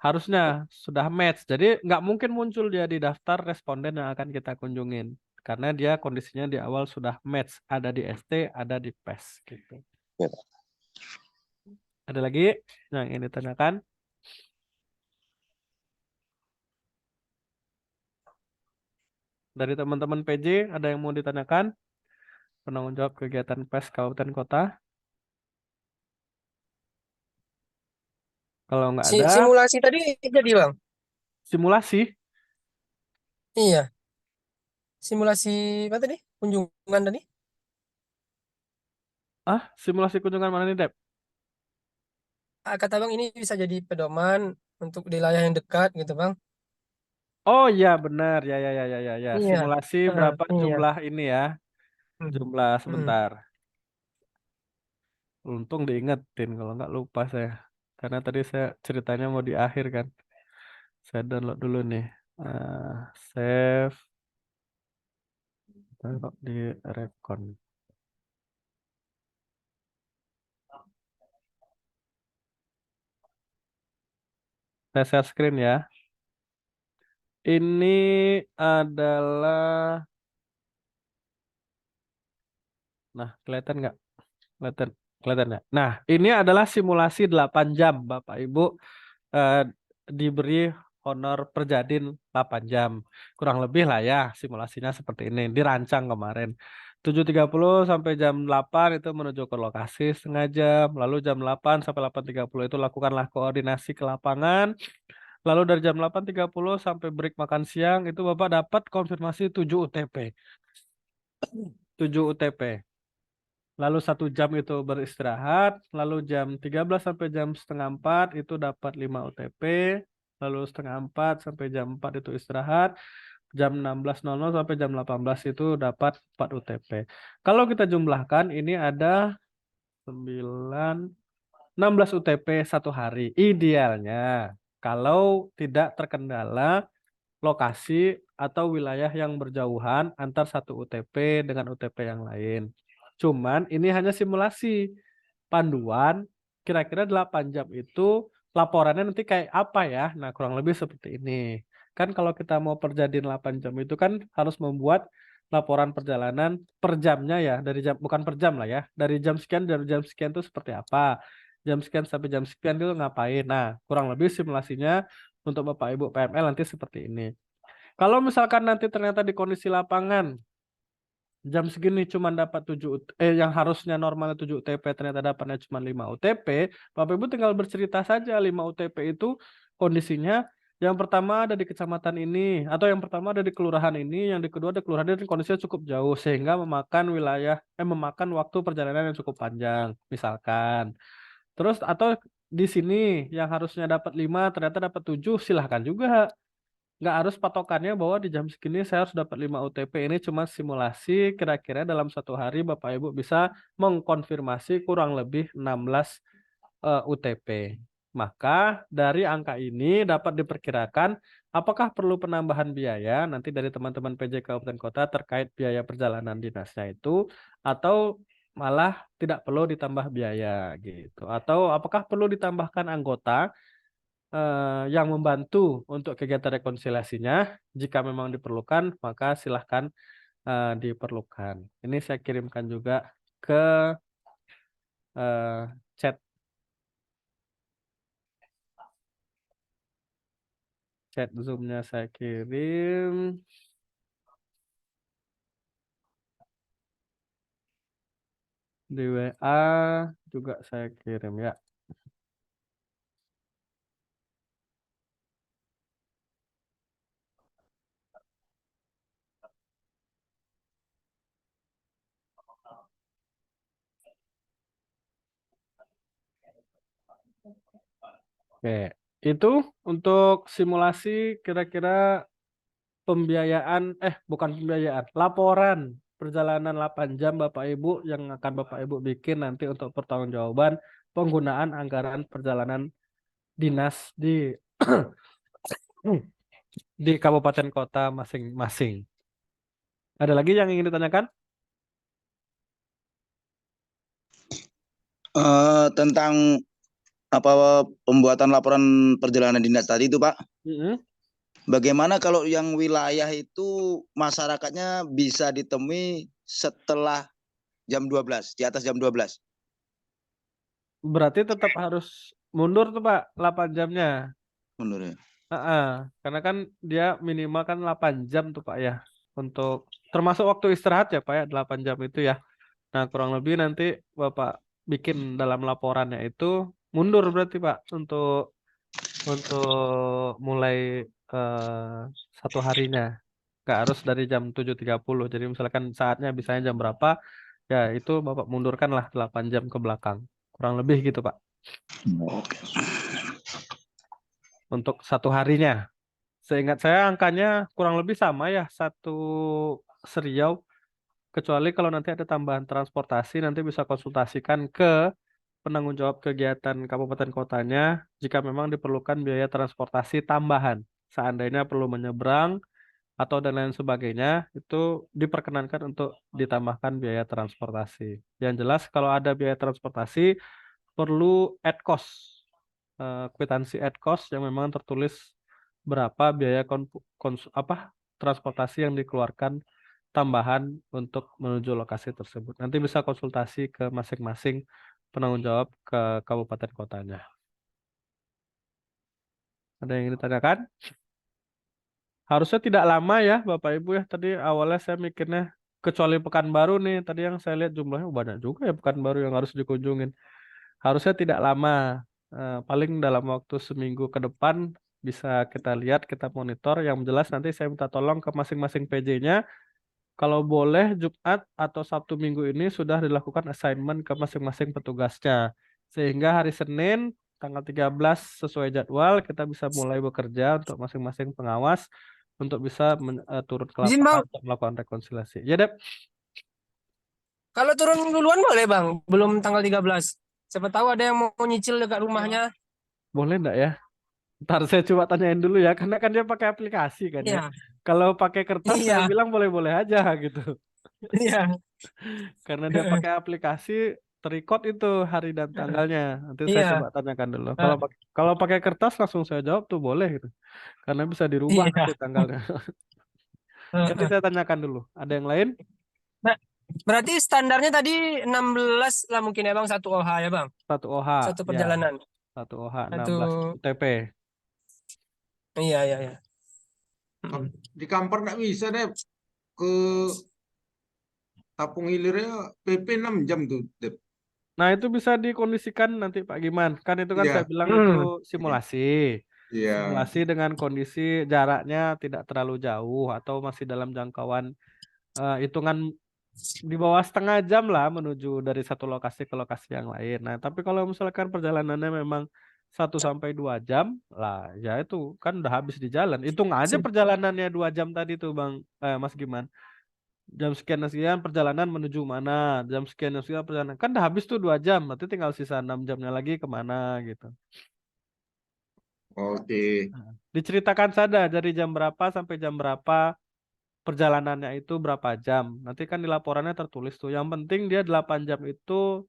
Harusnya sudah match. Jadi nggak mungkin muncul dia di daftar responden yang akan kita kunjungin. Karena dia kondisinya di awal sudah match. Ada di ST, ada di PES. Gitu. Ya, Ada lagi yang ingin ditanyakan? Dari teman-teman PJ, ada yang mau ditanyakan? Penanggung jawab kegiatan PES Kabupaten Kota? Kalau nggak ada, Simulasi tadi jadi bang. simulasi. Iya, simulasi apa tadi? Kunjungan tadi? Simulasi kunjungan mana nih, Dep? Kata bang ini bisa jadi pedoman untuk wilayah yang dekat gitu bang. Oh iya benar, ya ya ya ya ya ya. Iya, Simulasi berapa iya. jumlah ini ya? Hmm, Jumlah hmm. sebentar. Untung diingetin, kalau nggak lupa saya. Karena tadi saya ceritanya mau di akhir kan. Saya download dulu nih. Eh, Save, taruh di recon. Saya share screen ya. Ini adalah, nah kelihatan nggak? Kelihatan, kelihatan ya. Nah ini adalah simulasi 8 jam, Bapak Ibu. eh, Diberi honor Perjadin 8 jam. Kurang lebih lah ya simulasinya seperti ini. Dirancang kemarin. 7.30 sampai jam 8 itu menuju ke lokasi setengah jam. Lalu jam 8 sampai 8.30 itu lakukanlah koordinasi ke lapangan. Lalu dari jam 8.30 sampai break makan siang itu Bapak dapat konfirmasi 7 UTP. 7 UTP. Lalu 1 jam itu beristirahat, lalu jam 13 sampai jam setengah 4 itu dapat 5 UTP, lalu setengah 4 sampai jam 4 itu istirahat, jam 16.00 sampai jam 18 itu dapat 4 UTP. Kalau kita jumlahkan ini ada 9, 16 UTP 1 hari. Idealnya kalau tidak terkendala lokasi atau wilayah yang berjauhan antar satu UTP dengan UTP yang lain. Cuman ini hanya simulasi. Panduan kira-kira 8 jam itu laporannya nanti kayak apa ya? Nah, kurang lebih seperti ini. Kan kalau kita mau perjadian 8 jam itu kan harus membuat laporan perjalanan per jamnya ya, dari jam bukan per jam lah ya. Dari jam sekian itu seperti apa? Jam sekian sampai jam sekian itu ngapain? Nah, kurang lebih simulasinya untuk Bapak Ibu PML nanti seperti ini. Kalau misalkan nanti ternyata di kondisi lapangan jam segini cuma dapat 7 yang harusnya normalnya 7 UTP ternyata dapatnya cuma 5 UTP, Bapak Ibu tinggal bercerita saja 5 UTP itu kondisinya yang pertama ada di kecamatan ini atau yang pertama ada di kelurahan ini, yang di kedua ada kelurahan ini kondisinya cukup jauh sehingga memakan waktu perjalanan yang cukup panjang misalkan. Terus atau di sini yang harusnya dapat 5 ternyata dapat 7, silahkan juga. Nggak harus patokannya bahwa di jam segini saya harus dapat 5 UTP. Ini cuma simulasi kira-kira dalam 1 hari Bapak Ibu bisa mengkonfirmasi kurang lebih 16 UTP. Maka dari angka ini dapat diperkirakan apakah perlu penambahan biaya nanti dari teman-teman PJ Kabupaten Kota terkait biaya perjalanan dinasnya itu, atau malah tidak perlu ditambah biaya gitu. Atau apakah perlu ditambahkan anggota yang membantu untuk kegiatan rekonsiliasinya. Jika memang diperlukan, maka silahkan diperlukan. Ini saya kirimkan juga ke chat Zoom-nya saya kirim. Di WA juga saya kirim ya. Oke, itu untuk simulasi kira-kira pembiayaan, bukan pembiayaan, laporan perjalanan 8 jam Bapak Ibu yang akan Bapak Ibu bikin nanti untuk pertanggungjawaban penggunaan anggaran perjalanan dinas di di kabupaten kota masing-masing. Ada lagi yang ingin ditanyakan? Tentang apa pembuatan laporan perjalanan dinas tadi itu Pak, Mm-mm. bagaimana kalau yang wilayah itu masyarakatnya bisa ditemui setelah jam 12, di atas jam 12? Berarti tetap harus mundur tuh Pak, 8 jamnya. Menurut Karena kan dia minimal kan 8 jam tuh Pak ya. Untuk termasuk waktu istirahat ya Pak ya, 8 jam itu ya. Nah, kurang lebih nanti Bapak bikin dalam laporannya itu mundur berarti Pak untuk mulai satu harinya. Nggak harus dari jam 7.30. Jadi misalkan saatnya bisanya jam berapa, ya itu Bapak mundurkan lah 8 jam ke belakang. Kurang lebih gitu Pak. Untuk satu harinya. Seingat saya angkanya kurang lebih sama ya, satu serial. Kecuali kalau nanti ada tambahan transportasi, nanti bisa konsultasikan ke penanggung jawab kegiatan kabupaten kotanya jika memang diperlukan biaya transportasi tambahan. Seandainya perlu menyeberang atau dan lain sebagainya, itu diperkenankan untuk ditambahkan biaya transportasi. Yang jelas kalau ada biaya transportasi, perlu add cost, kwitansi add cost yang memang tertulis berapa biaya transportasi yang dikeluarkan tambahan untuk menuju lokasi tersebut. Nanti bisa konsultasi ke masing-masing penanggung jawab ke kabupaten kotanya. Ada yang ingin ditanyakan? Harusnya tidak lama ya Bapak Ibu ya. Tadi awalnya saya mikirnya kecuali Pekanbaru nih. Tadi yang saya lihat jumlahnya banyak juga ya Pekanbaru yang harus dikunjungin. Harusnya tidak lama. Paling dalam waktu seminggu ke depan bisa kita lihat, kita monitor. Yang jelas nanti saya minta tolong ke masing-masing PJ-nya. Kalau boleh Jumat atau Sabtu minggu ini sudah dilakukan assignment ke masing-masing petugasnya. Sehingga hari Senin tanggal 13 sesuai jadwal kita bisa mulai bekerja untuk masing-masing pengawas untuk bisa turun ke Izin lapangan Bang, untuk melakukan rekonsiliasi. Ya, Dep. kalau turun duluan boleh Bang, belum tanggal 13. Siapa tahu ada yang mau nyicil dekat rumahnya. Boleh enggak ya? Ntar saya coba tanyain dulu ya, karena kan dia pakai aplikasi kan ya. Iya, Kalau pakai kertas saya iya, bilang boleh-boleh aja gitu. iya, Karena dia pakai aplikasi terikot itu hari dan tanggalnya. Nanti saya coba iya, tanyakan dulu. eh, Kalau pakai kertas langsung saya jawab tuh boleh gitu. Karena bisa dirubah iya. nanti tanggalnya. Nanti saya tanyakan dulu. Ada yang lain? Nah, berarti standarnya tadi 16 lah mungkin ya Bang, satu OH ya Bang, Satu OH, satu ya. perjalanan. Satu OH Satu, 16 UTP. iya, iya, iya. Di Kampar nggak bisa deh ke Tapung Hilirnya PP 6 jam tuh, Dep. Nah, itu bisa dikondisikan nanti Pak Giman. Kan itu kan Iya, saya bilang itu Hmm. simulasi. iya. Simulasi dengan kondisi jaraknya tidak terlalu jauh atau masih dalam jangkauan hitungan di bawah setengah jam lah menuju dari satu lokasi ke lokasi yang lain. Nah, tapi kalau misalkan perjalanannya memang 1 sampai 2 jam lah, ya itu kan udah habis di jalan. Hitung aja perjalanannya 2 jam tadi tuh Bang, Mas Giman. Jam sekian dan sekian perjalanan menuju mana, jam sekian dan sekian perjalanan. Kan udah habis tuh 2 jam, nanti tinggal sisa 6 jamnya lagi kemana gitu. Oke. Diceritakan saja dari jam berapa sampai jam berapa perjalanannya itu berapa jam. Nanti kan di laporannya tertulis tuh. Yang penting dia 8 jam itu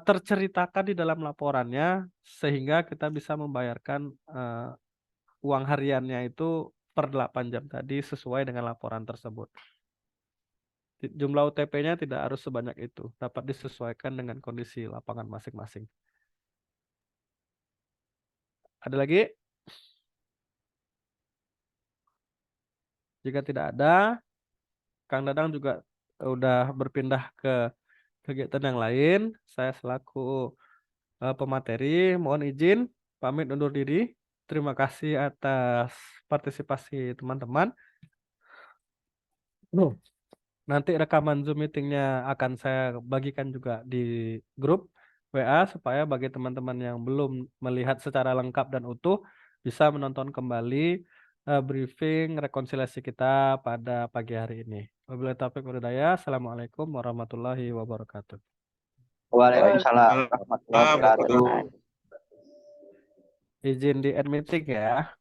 terceritakan di dalam laporannya sehingga kita bisa membayarkan uang hariannya itu per 8 jam tadi sesuai dengan laporan tersebut. Jumlah UTP-nya tidak harus sebanyak itu, dapat disesuaikan dengan kondisi lapangan masing-masing. Ada lagi? Jika tidak ada, Kang Dadang juga udah berpindah ke kegiatan yang lain. Saya selaku pemateri, mohon izin pamit undur diri. Terima kasih atas partisipasi teman-teman. Nanti rekaman Zoom meetingnya akan saya bagikan juga di grup. WA supaya bagi teman-teman yang belum melihat secara lengkap dan utuh bisa menonton kembali briefing rekonsiliasi kita pada pagi hari ini. Wabillahi taufiq wal hidayah. Assalamualaikum warahmatullahi wabarakatuh. Waalaikumsalam warahmatullahi wabarakatuh. Izin di end meeting ya.